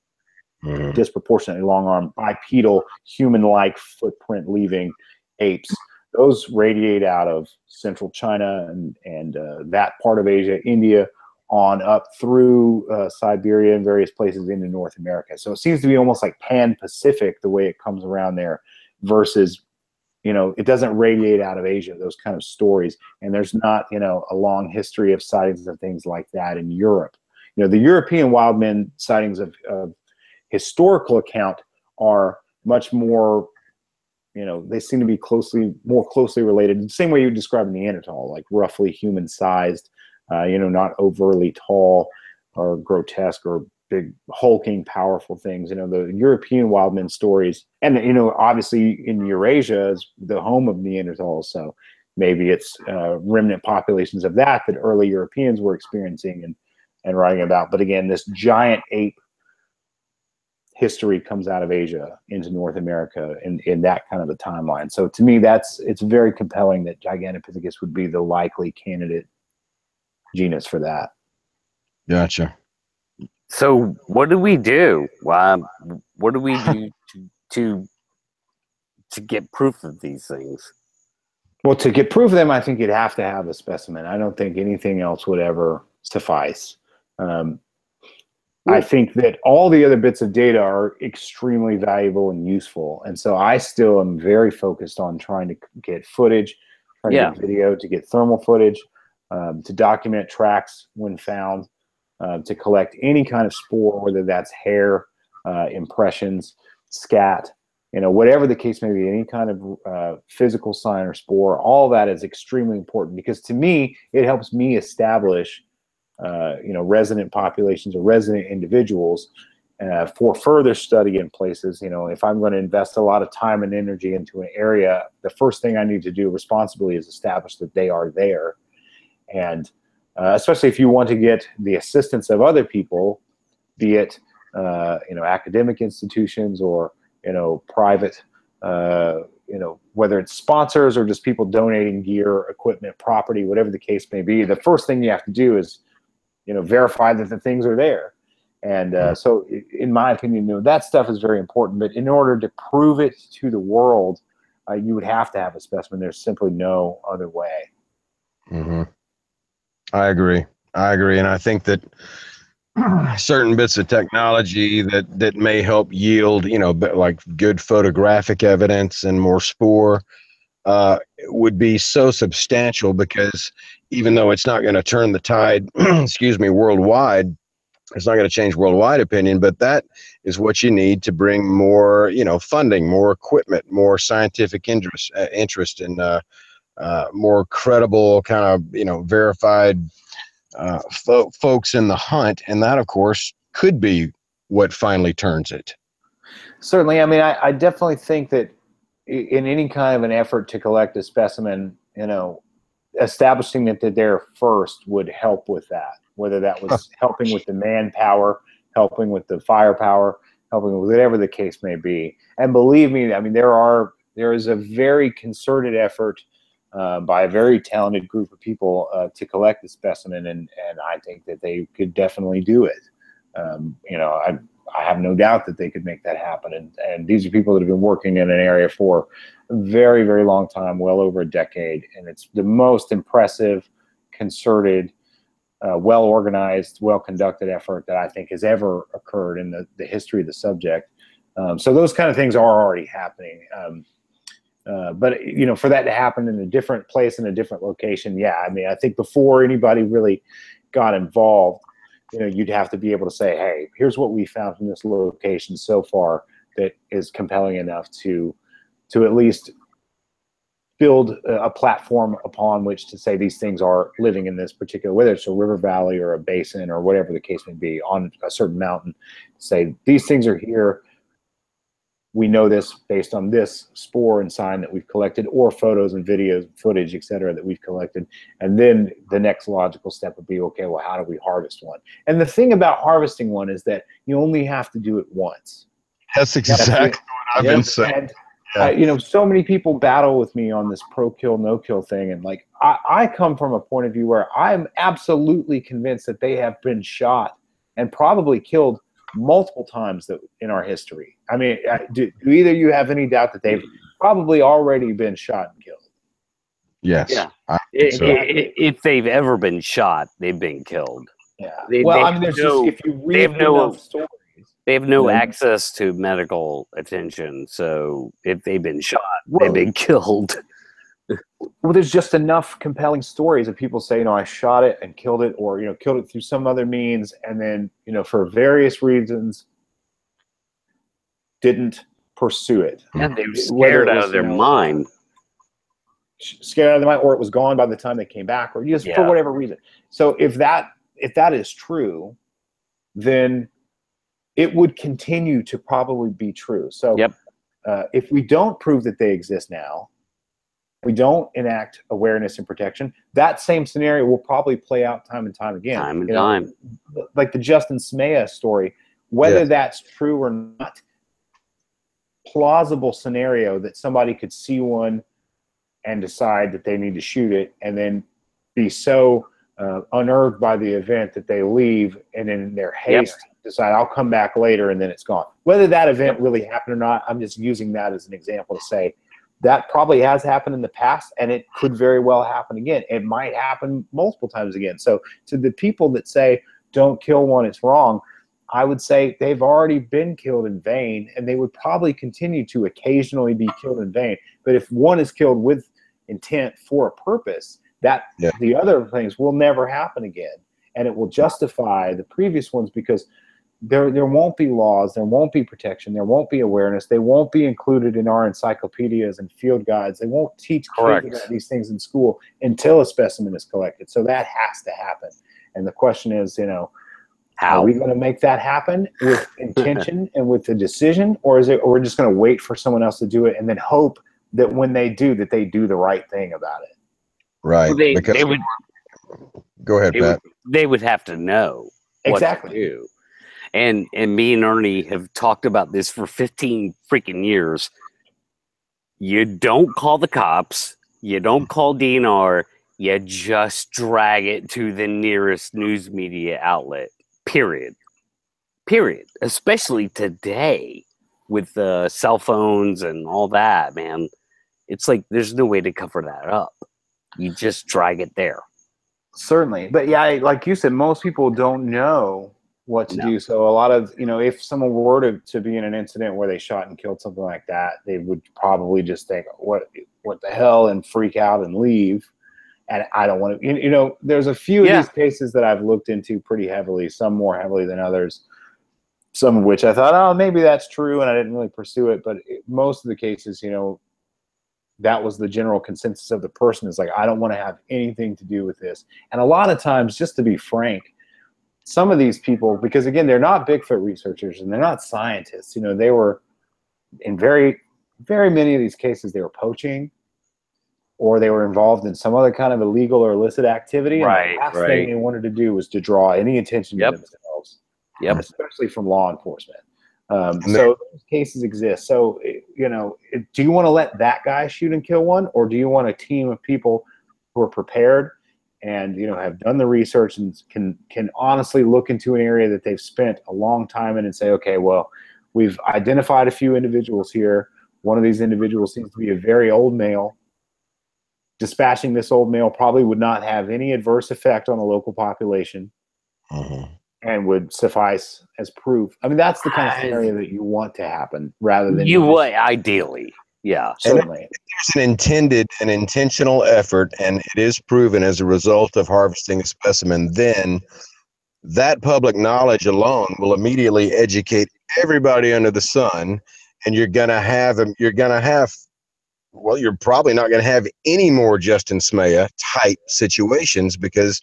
disproportionately long-armed, bipedal, human-like footprint-leaving apes. Those radiate out of central China and that part of Asia, India, on up through Siberia and various places into North America. So it seems to be almost like pan-Pacific the way it comes around there versus, you know, it doesn't radiate out of Asia, those kind of stories. And there's not, you know, a long history of sightings of things like that in Europe. You know, the European wildman sightings of historical account are much more, you know, they seem to be more closely related, the same way you describe Neanderthal, like roughly human-sized, you know, not overly tall or grotesque or big, hulking, powerful things. You know, the European wildman stories, and, you know, obviously in Eurasia is the home of Neanderthals, so maybe it's remnant populations of that early Europeans were experiencing and writing about. But again, this giant ape history comes out of Asia into North America in that kind of a timeline. So to me, it's very compelling that Gigantopithecus would be the likely candidate genus for that. Gotcha. So what do we do? What do we do to get proof of these things? Well, to get proof of them, I think you'd have to have a specimen. I don't think anything else would ever suffice. I think that all the other bits of data are extremely valuable and useful. And so I still am very focused on trying to get footage, trying to get video, to get thermal footage, to document tracks when found, to collect any kind of spoor, whether that's hair, impressions, scat, you know, whatever the case may be, any kind of physical sign or spoor. All that is extremely important because to me, it helps me establish you know, resident populations or resident individuals for further study in places. You know, if I'm going to invest a lot of time and energy into an area, the first thing I need to do responsibly is establish that they are there. And especially if you want to get the assistance of other people, be it, you know, academic institutions or, you know, private, you know, whether it's sponsors or just people donating gear, equipment, property, whatever the case may be, the first thing you have to do is, you know, verify that the things are there. And so in my opinion, you know, that stuff is very important, but in order to prove it to the world, you would have to have a specimen. There's simply no other way. Mm-hmm. I agree. And I think that certain bits of technology that may help yield, you know, like good photographic evidence and more spoor would be so substantial, because even though it's not going to turn the tide, excuse me, worldwide, it's not going to change worldwide opinion, but that is what you need to bring more, you know, funding, more equipment, more scientific interest in more credible kind of, you know, verified folks in the hunt. And that, of course, could be what finally turns it. Certainly. I mean, I definitely think that in any kind of an effort to collect a specimen, you know, establishing that they're there first would help with that, whether that was helping with the manpower, helping with the firepower, helping with whatever the case may be. And believe me, I mean, there is a very concerted effort by a very talented group of people to collect the specimen, and I think that they could definitely do it. You know, I have no doubt that they could make that happen. And these are people that have been working in an area for a very, very long time, well over a decade. And it's the most impressive, concerted, well-organized, well-conducted effort that I think has ever occurred in the history of the subject. So those kind of things are already happening. But, you know, for that to happen in a different place, in a different location, yeah, I mean, I think before anybody really got involved, you know, you'd have to be able to say, hey, here's what we found from this location so far that is compelling enough to at least build a platform upon which to say these things are living in this particular, whether it's a river valley or a basin or whatever the case may be, on a certain mountain, say these things are here. We know this based on this spoor and sign that we've collected, or photos and videos, footage, et cetera, that we've collected. And then the next logical step would be, okay, well, how do we harvest one? And the thing about harvesting one is that you only have to do it once. That's exactly what I've been saying. And, you know, so many people battle with me on this pro-kill, no-kill thing. And like, I come from a point of view where I'm absolutely convinced that they have been shot and probably killed multiple times in our history. I mean, do either of you have any doubt that they've probably already been shot and killed? Yes. Yeah. If they've ever been shot, they've been killed. Yeah. They I mean, have there's no- just, if you they have read no- enough stories. They have no You know? access to medical attention. So if they've been shot, Well, they've been killed. well, there's just enough compelling stories of people say, I shot it and killed it, or, killed it through some other means, and then, for various reasons, didn't pursue it. And they were Whether scared it out was, of their mind. scared out of their mind, or it was gone by the time they came back, or just for whatever reason. So if that is true, then it would continue to probably be true. So if we don't prove that they exist now, we don't enact awareness and protection, that same scenario will probably play out time and time again. Time and time. Like the Justin Smea story, whether that's true or not, plausible scenario that somebody could see one and decide that they need to shoot it, and then be so unnerved by the event that they leave, and in their haste decide, I'll come back later, and then it's gone. Whether that event really happened or not, I'm just using that as an example to say that probably has happened in the past, and it could very well happen again. It might happen multiple times again. So to the people that say, don't kill one, it's wrong, I would say they've already been killed in vain, and they would probably continue to occasionally be killed in vain. But if one is killed with intent for a purpose, the other things will never happen again, and it will justify the previous ones, because there won't be laws, there won't be protection, there won't be awareness, they won't be included in our encyclopedias and field guides, they won't teach kids about these things in school until a specimen is collected. So that has to happen. And the question is, how are we going to make that happen with intention and with the decision, or we're just going to wait for someone else to do it and then hope that when they do, that they do the right thing about it? Right. Well, they would go ahead, Pat. They would have to know exactly what to do. And me and Ernie have talked about this for 15 freaking years. You don't call the cops. You don't call DNR. You just drag it to the nearest news media outlet. Period. Especially today with the cell phones and all that, man. It's like there's no way to cover that up. You just drag it there. Certainly. But yeah, like you said, most people don't know what to do. So a lot of, if someone were to be in an incident where they shot and killed something like that, they would probably just think, what the hell, and freak out and leave. And I don't want to, there's a few of these cases that I've looked into pretty heavily, some more heavily than others, some of which I thought, oh, maybe that's true, and I didn't really pursue it. But most of the cases, that was the general consensus of the person, is like, I don't want to have anything to do with this. And a lot of times, just to be frank, some of these people, because again, they're not Bigfoot researchers and they're not scientists. They were, in very, very many of these cases, they were poaching, or they were involved in some other kind of illegal or illicit activity. And the last thing they wanted to do was to draw any attention to themselves, especially from law enforcement. So those cases exist. So, do you want to let that guy shoot and kill one, or do you want a team of people who are prepared and, have done the research and can honestly look into an area that they've spent a long time in and say, okay, well, we've identified a few individuals here. One of these individuals seems to be a very old male. Dispatching this old male probably would not have any adverse effect on the local population. And would suffice as proof. I mean, that's the kind of scenario that you want to happen, rather than ideally. Yeah, certainly. If there's an intentional effort, and it is proven as a result of harvesting a specimen, then that public knowledge alone will immediately educate everybody under the sun, and you're probably not going to have any more Justin Smea type situations, because,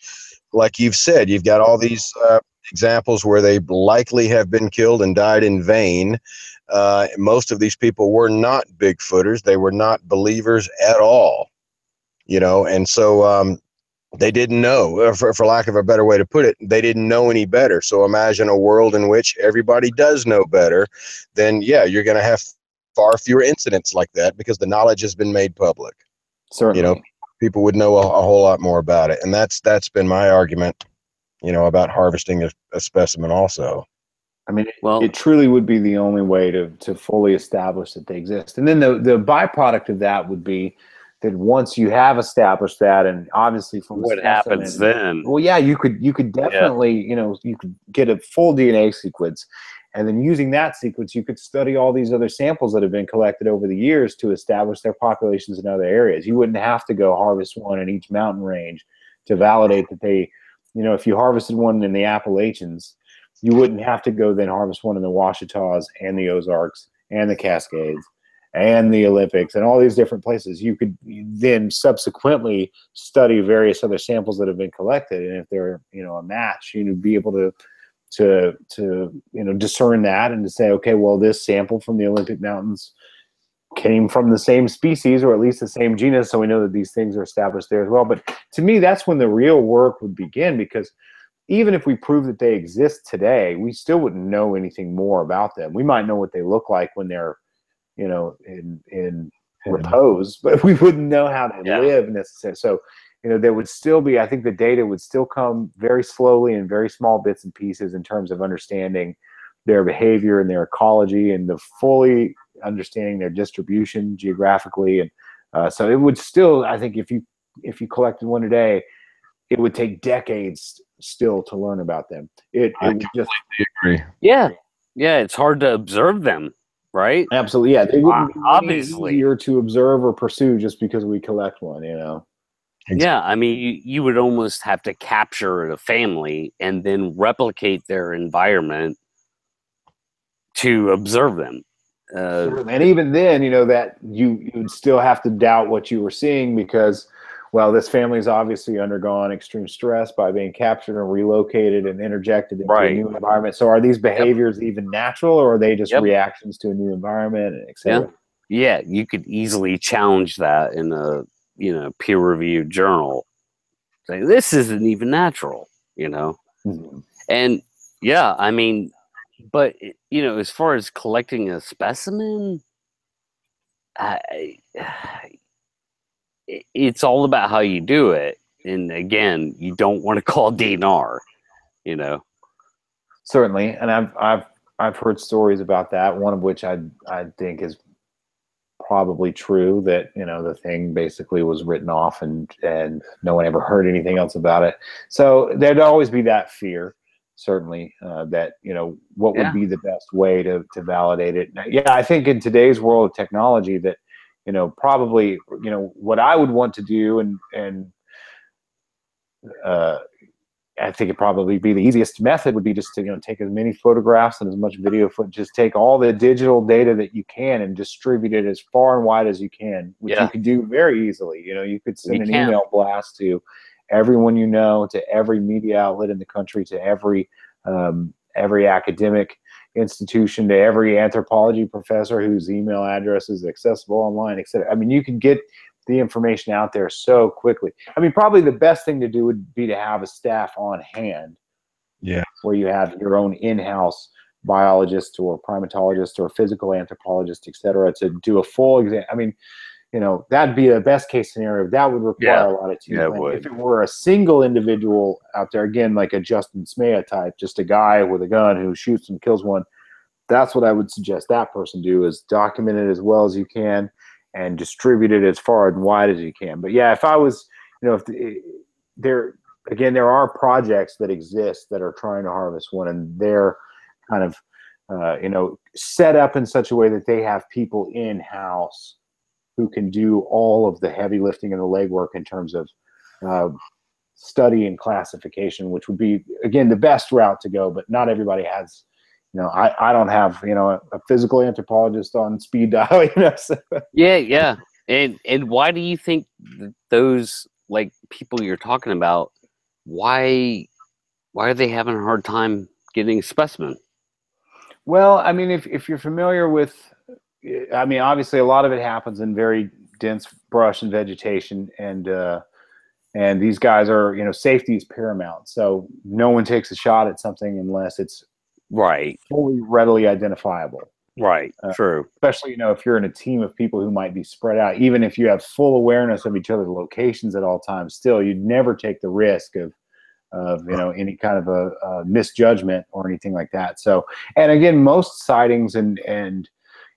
like you've said, you've got all these examples where they likely have been killed and died in vain. Most of these people were not Bigfooters. They were not believers at all, and so they didn't know, for lack of a better way to put it, they didn't know any better. So imagine a world in which everybody does know better, then you're going to have far fewer incidents like that, because the knowledge has been made public. Certainly. People would know a whole lot more about it. And that's been my argument, about harvesting a specimen also. I mean, it truly would be the only way to fully establish that they exist. And then the byproduct of that would be then once you have established that, and obviously from What happens then? well, yeah, you could definitely, you could get a full DNA sequence, and then using that sequence, you could study all these other samples that have been collected over the years to establish their populations in other areas. You wouldn't have to go harvest one in each mountain range to validate that they, if you harvested one in the Appalachians, you wouldn't have to go then harvest one in the Ouachitas and the Ozarks and the Cascades and the Olympics and all these different places. You could then subsequently study various other samples that have been collected, and if they're a match, you'd be able to discern that and to say, okay, well, this sample from the Olympic Mountains came from the same species or at least the same genus, so we know that these things are established there as well. But to me, that's when the real work would begin, because even if we prove that they exist today, we still wouldn't know anything more about them. We might know what they look like when they're in repose, but we wouldn't know how they live necessarily. So there would still be, I think the data would still come very slowly in very small bits and pieces in terms of understanding their behavior and their ecology and the fully understanding their distribution geographically. And so it would still, I think if you collected one today, it would take decades still to learn about them. I completely agree. Yeah. Yeah. It's hard to observe them, right? Absolutely. Yeah. They wouldn't be obviously easier to observe or pursue just because we collect one, Exactly. Yeah, I mean, you would almost have to capture the family and then replicate their environment to observe them. And even then, that you would still have to doubt what you were seeing because, well, this family's obviously undergone extreme stress by being captured and relocated and interjected into a new environment. So are these behaviors even natural, or are they just reactions to a new environment, et cetera? Yeah, you could easily challenge that in a peer-reviewed journal. Say, this isn't even natural, Mm-hmm. And yeah, I mean, but as far as collecting a specimen, it's all about how you do it. And again, you don't want to call DNR, Certainly, and I've heard stories about that. One of which I think is probably true, that the thing basically was written off and no one ever heard anything else about it. So there'd always be that fear, certainly, that what would be the best way to validate it. Yeah, I think in today's world of technology that probably what I would want to do, and I think it'd probably be the easiest method would be just to take as many photographs and as much video footage. Just take all the digital data that you can and distribute it as far and wide as you can, which you could do very easily. You could send an email blast to everyone to every media outlet in the country, to every academic institution, to every anthropology professor whose email address is accessible online, etc. I mean, you can get the information out there so quickly. I mean, probably the best thing to do would be to have a staff on hand. Yeah. Where you have your own in-house biologist or primatologist or physical anthropologist, etc., to do a full exam. I mean, that'd be the best case scenario. That would require a lot of team planning. If it were a single individual out there, again, like a Justin Smea type, just a guy with a gun who shoots and kills one, that's what I would suggest that person do, is document it as well as you can and distribute it as far and wide as you can. But yeah, if I was, there are projects that exist that are trying to harvest one, and they're kind of, set up in such a way that they have people in-house who can do all of the heavy lifting and the legwork in terms of study and classification, which would be, again, the best route to go. But not everybody has, I don't have, a physical anthropologist on speed dial, So. Yeah. And why do you think those people you're talking about, why are they having a hard time getting a specimen? Well, I mean, if you're familiar with, I mean, obviously a lot of it happens in very dense brush and vegetation, and these guys are, safety is paramount. So no one takes a shot at something unless it's fully readily identifiable. Right. True. Especially, if you're in a team of people who might be spread out, even if you have full awareness of each other's locations at all times, still, you'd never take the risk of any kind of a misjudgment or anything like that. So, and again, most sightings and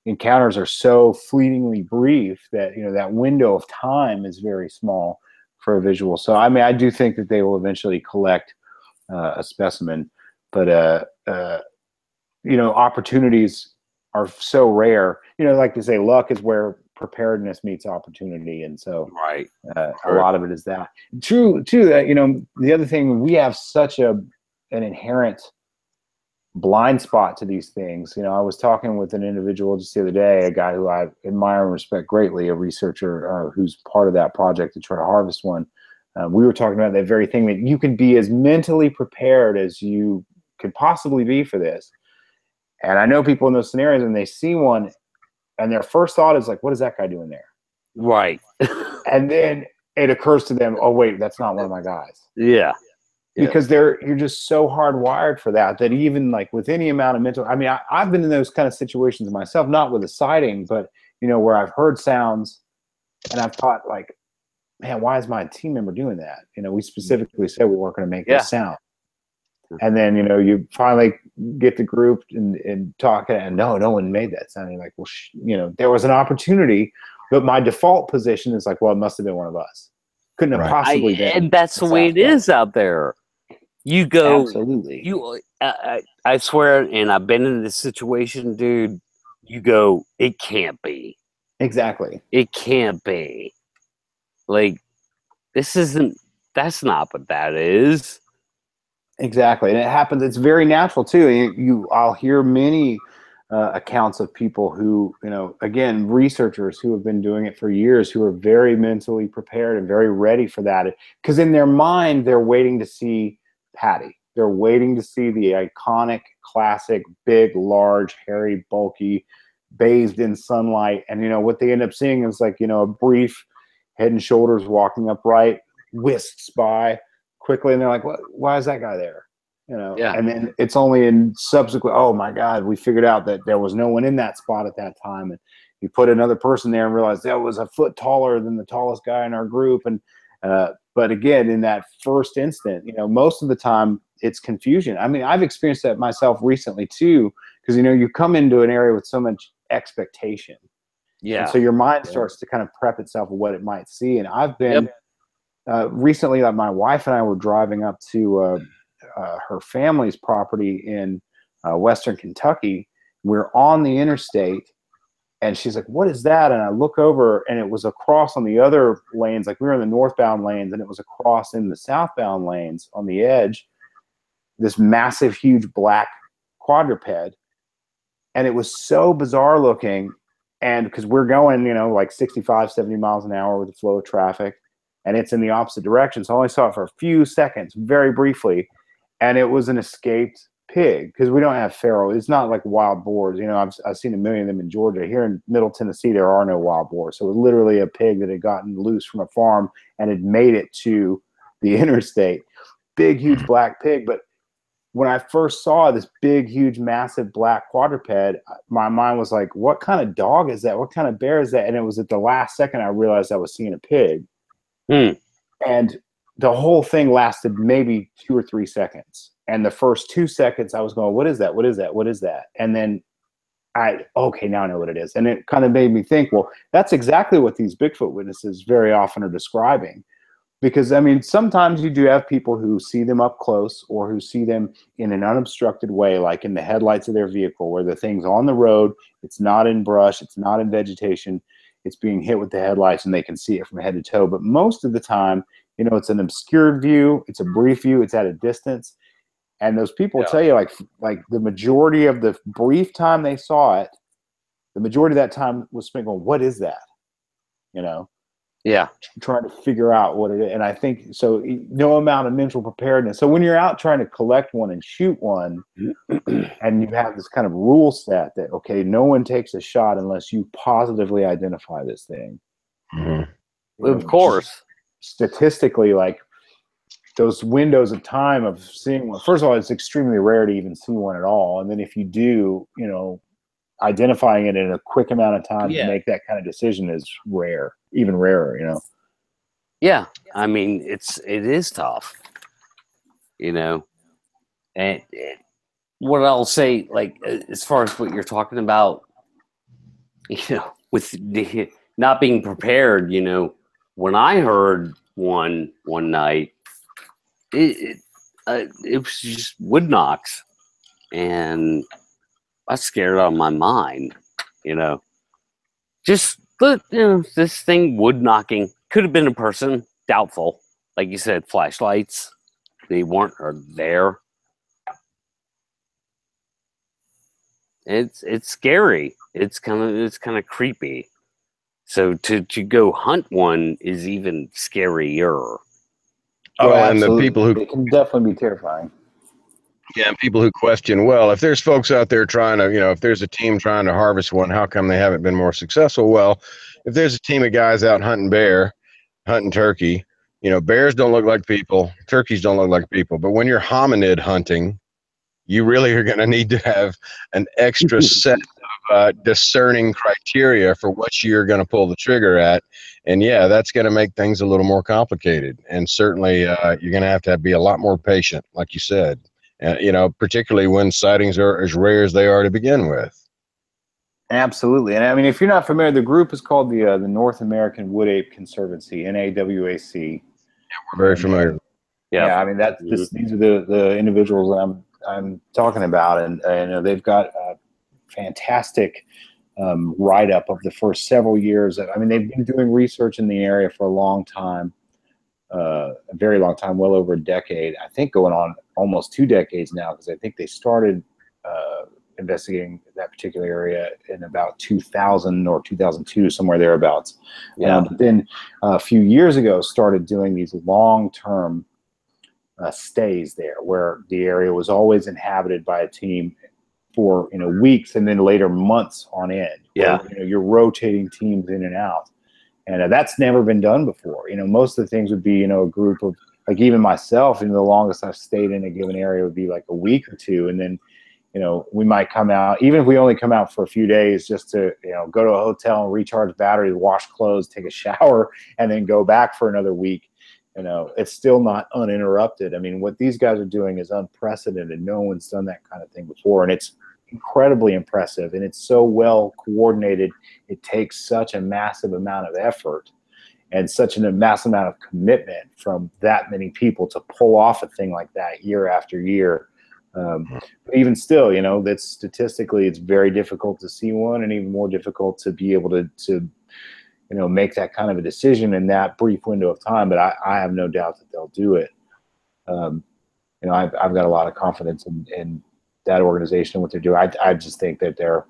encounters are so fleetingly brief that, you know, that window of time is very small for a visual. So, I mean, I do think that they will eventually collect a specimen, but, you know, opportunities are so rare. You know, like to say, luck is where preparedness meets opportunity. And so Right. a lot of it is that. True, too, that, you know, the other thing, we have such an inherent blind spot to these things. You know, I was talking with an individual just the other day, a guy who I admire and respect greatly, a researcher who's part of that project to try to harvest one. We were talking about that very thing, that you can be as mentally prepared as you could possibly be for this. And I know people in those scenarios, and they see one, and their first thought is like, what is that guy doing there? Right. And then it occurs to them, oh, wait, that's not one of my guys. Yeah. Because you're just so hardwired for that even like with any amount of mental, I mean, I've been in those kind of situations myself, not with a sighting, but, you know, where I've heard sounds and I've thought like, man, why is my team member doing that? You know, we specifically said we weren't going to make this sound. And then, you know, you finally get the group and talk, and no one made that sound. You're like, well, you know, there was an opportunity, but my default position is like, well, it must have been one of us. Couldn't have possibly been. And that's the way it is out there. You go, absolutely. I swear, and I've been in this situation, dude. You go, it can't be. Exactly. It can't be. Like, that's not what that is. Exactly. And it happens. It's very natural too. I'll hear many accounts of people who, you know, again, researchers who have been doing it for years, who are very mentally prepared and very ready for that. Because in their mind, they're waiting to see Patty. They're waiting to see the iconic, classic, big, large, hairy, bulky, bathed in sunlight. And, you know, what they end up seeing is like, you know, a brief head and shoulders walking upright, whisks by quickly, and they're like, "What? Why is that guy there?" You know, and then it's only in subsequent, oh my God, we figured out that there was no one in that spot at that time, and you put another person there and realized that was a foot taller than the tallest guy in our group. And but again, in that first instant, you know, most of the time it's confusion. I mean, I've experienced that myself recently too, because, you know, you come into an area with so much expectation, and so your mind starts to kind of prep itself with what it might see. And I've been recently, like, my wife and I were driving up to her family's property in Western Kentucky. We're on the interstate, and she's like, "What is that?" And I look over, and it was across on the other lanes. Like, we were in the northbound lanes, and it was across in the southbound lanes on the edge, this massive, huge black quadruped. And it was so bizarre looking. And because we're going, you know, like 65, 70 miles an hour with the flow of traffic, and it's in the opposite direction. So I only saw it for a few seconds, very briefly. And it was an escaped pig, because we don't have feral. It's not like wild boars. You know, I've seen a million of them in Georgia. Here in Middle Tennessee, there are no wild boars. So it was literally a pig that had gotten loose from a farm and had made it to the interstate. Big, huge black pig. But when I first saw this big, huge, massive black quadruped, my mind was like, what kind of dog is that? What kind of bear is that? And it was at the last second I realized I was seeing a pig. And the whole thing lasted maybe 2 or 3 seconds. And the first 2 seconds I was going, what is that? What is that? What is that? And then okay, now I know what it is. And it kind of made me think, well, that's exactly what these Bigfoot witnesses very often are describing. Because, I mean, sometimes you do have people who see them up close, or who see them in an unobstructed way, like in the headlights of their vehicle, where the thing's on the road, it's not in brush, it's not in vegetation, it's being hit with the headlights, and they can see it from head to toe. But most of the time, you know, it's an obscured view, it's a brief view, it's at a distance. And those people tell you, like the majority of the brief time they saw it, the majority of that time was spent going, what is that? You know? Yeah. Trying to figure out what it is. And I think, so no amount of mental preparedness. So when you're out trying to collect one and shoot one, and you have this kind of rule set that, okay, no one takes a shot unless you positively identify this thing. Of course. Statistically, like, those windows of time of seeing one, first of all, it's extremely rare to even see one at all. And then if you do, you know, identifying it in a quick amount of time to make that kind of decision is rare, even rarer, you know? Yeah. I mean, it is tough, you know? And what I'll say, like, as far as what you're talking about, with not being prepared, when I heard one night, it was just wood knocks, and I was scared out of my mind, just this thing wood knocking could have been a person, doubtful. Like you said, flashlights, they weren't there. It's scary. It's kind of creepy. So to go hunt one is even scarier. Well, yeah, and the absolutely. people who It can definitely be terrifying. Yeah, and people who question, well, if there's folks out there trying to, if there's a team trying to harvest one, how come they haven't been more successful? Well, if there's a team of guys out hunting bear, hunting turkey, bears don't look like people, turkeys don't look like people. But when you're hominid hunting, you really are going to need to have an extra set of discerning criteria for what you're going to pull the trigger at. And yeah, that's going to make things a little more complicated. And certainly you're going to have be a lot more patient, like you said. Particularly when sightings are as rare as they are to begin with. Absolutely. And I mean, if you're not familiar, the group is called the North American Wood Ape Conservancy, NAWAC. We're very familiar. Yeah, I mean, these are the individuals that I'm talking about, and they've got a fantastic write-up of the first several years. I mean, they've been doing research in the area for a long time. A very long time, well over a decade. I think going on almost 2 decades now, because I think they started investigating that particular area in about 2000 or 2002, somewhere thereabouts. Yeah. But then a few years ago, started doing these long-term stays there, where the area was always inhabited by a team for weeks, and then later months on end. Yeah. Where, you're rotating teams in and out. And that's never been done before. Most of the things would be, a group of, like even myself, the longest I've stayed in a given area would be like a week or two. And then, we might come out, even if we only come out for a few days, just to, go to a hotel and recharge batteries, wash clothes, take a shower, and then go back for another week. It's still not uninterrupted. I mean, what these guys are doing is unprecedented. No one's done that kind of thing before. And it's incredibly impressive, and it's so well coordinated. It takes such a massive amount of effort and such a massive amount of commitment from that many people to pull off a thing like that year after year. But even still, that statistically it's very difficult to see one, and even more difficult to be able to make that kind of a decision in that brief window of time. But I have no doubt that they'll do it. I've got a lot of confidence in that organization, what they're doing. I just think that they're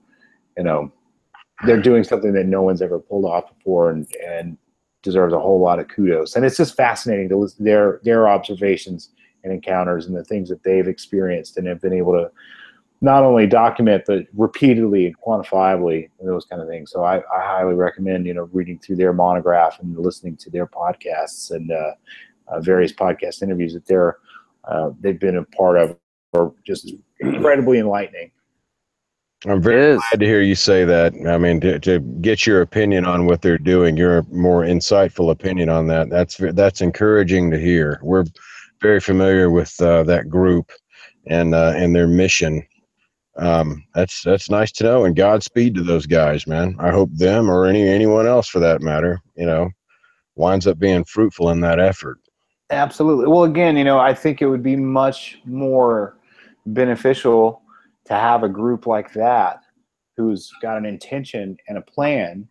doing something that no one's ever pulled off before, and deserves a whole lot of kudos. And it's just fascinating to listen to their observations and encounters and the things that they've experienced and have been able to not only document, but repeatedly and quantifiably, and those kind of things. So I highly recommend, reading through their monograph and listening to their podcasts and various podcast interviews that they've been a part of, are just incredibly enlightening. I'm very glad to hear you say that. I mean, to get your opinion on what they're doing, your more insightful opinion on that, that's encouraging to hear. We're very familiar with that group and their mission. That's nice to know, and Godspeed to those guys, man. I hope them or anyone else for that matter, winds up being fruitful in that effort. Absolutely. Well, again, I think it would be much more beneficial to have a group like that who's got an intention and a plan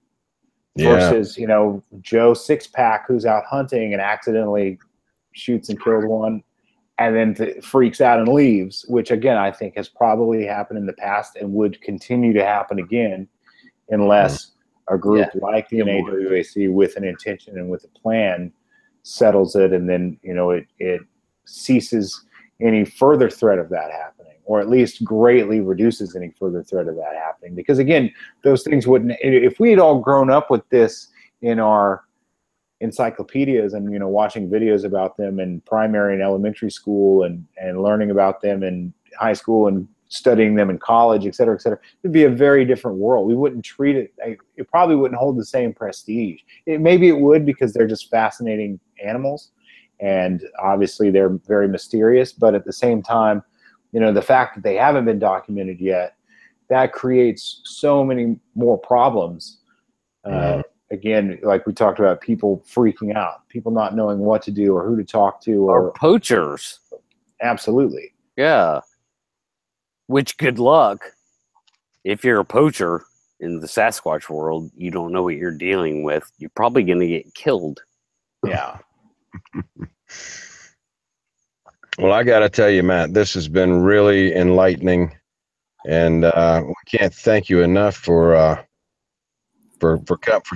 versus, Joe Six-Pack who's out hunting and accidentally shoots and kills one and then freaks out and leaves, which again, I think has probably happened in the past and would continue to happen again unless a group like the NAWAC with an intention and with a plan settles it, and then it ceases any further threat of that happening, or at least greatly reduces any further threat of that happening. Because again, those things wouldn't, if we had all grown up with this in our encyclopedias and watching videos about them in primary and elementary school and learning about them in high school and studying them in college, et cetera, it'd be a very different world. We wouldn't treat it, it probably wouldn't hold the same prestige. Maybe it would, because they're just fascinating animals, and obviously they're very mysterious, but at the same time, the fact that they haven't been documented yet that creates so many more problems. Again, like we talked about, people freaking out, people not knowing what to do or who to talk to, or poachers. Absolutely. Yeah. Which, good luck. If you're a poacher in the Sasquatch world, you don't know what you're dealing with. You're probably going to get killed. Yeah. Well, I got to tell you, Matt, this has been really enlightening, and we can't thank you enough for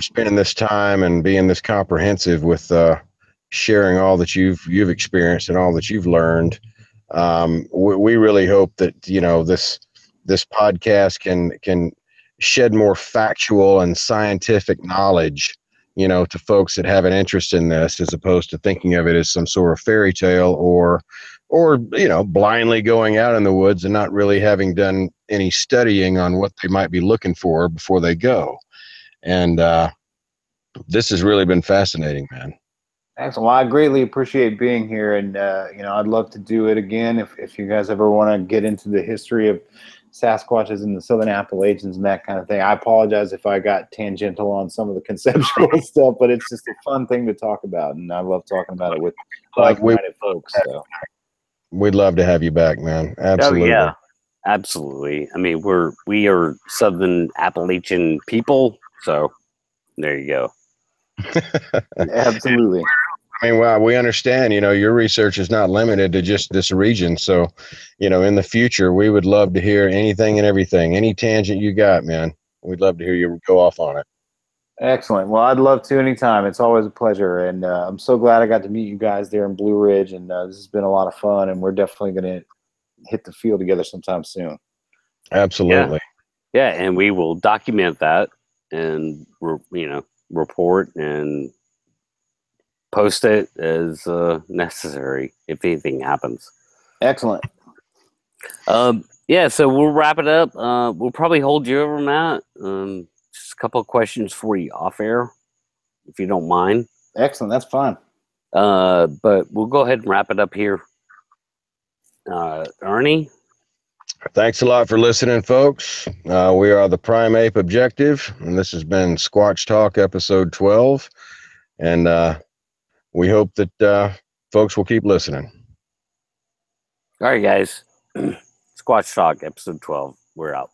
spending this time and being this comprehensive with sharing all that you've experienced and all that you've learned. We really hope that this podcast can shed more factual and scientific knowledge, to folks that have an interest in this, as opposed to thinking of it as some sort of fairy tale or blindly going out in the woods and not really having done any studying on what they might be looking for before they go. And this has really been fascinating, man. Excellent. Well, I greatly appreciate being here, and I'd love to do it again if you guys ever want to get into the history of Sasquatches in the Southern Appalachians and that kind of thing. I apologize if I got tangential on some of the conceptual stuff, but it's just a fun thing to talk about, and I love talking about it with like-minded folks. So. We'd love to have you back, man. Absolutely. Oh, yeah, absolutely. I mean, we are Southern Appalachian people, so there you go. Absolutely. I mean, well, we understand, your research is not limited to just this region. So, in the future, we would love to hear anything and everything, any tangent you got, man. We'd love to hear you go off on it. Excellent. Well, I'd love to anytime. It's always a pleasure. And I'm so glad I got to meet you guys there in Blue Ridge. And this has been a lot of fun. And we're definitely going to hit the field together sometime soon. Absolutely. Yeah. And we will document that and, report and post it as necessary if anything happens. Excellent. Yeah, so we'll wrap it up. We'll probably hold you over, Matt. Just a couple of questions for you off air, if you don't mind. Excellent. That's fine. But we'll go ahead and wrap it up here. Ernie? Thanks a lot for listening, folks. We are the Prime Ape Objective, and this has been Squatch Talk episode 12. And we hope that folks will keep listening. All right, guys. Squatch Talk episode 12. We're out.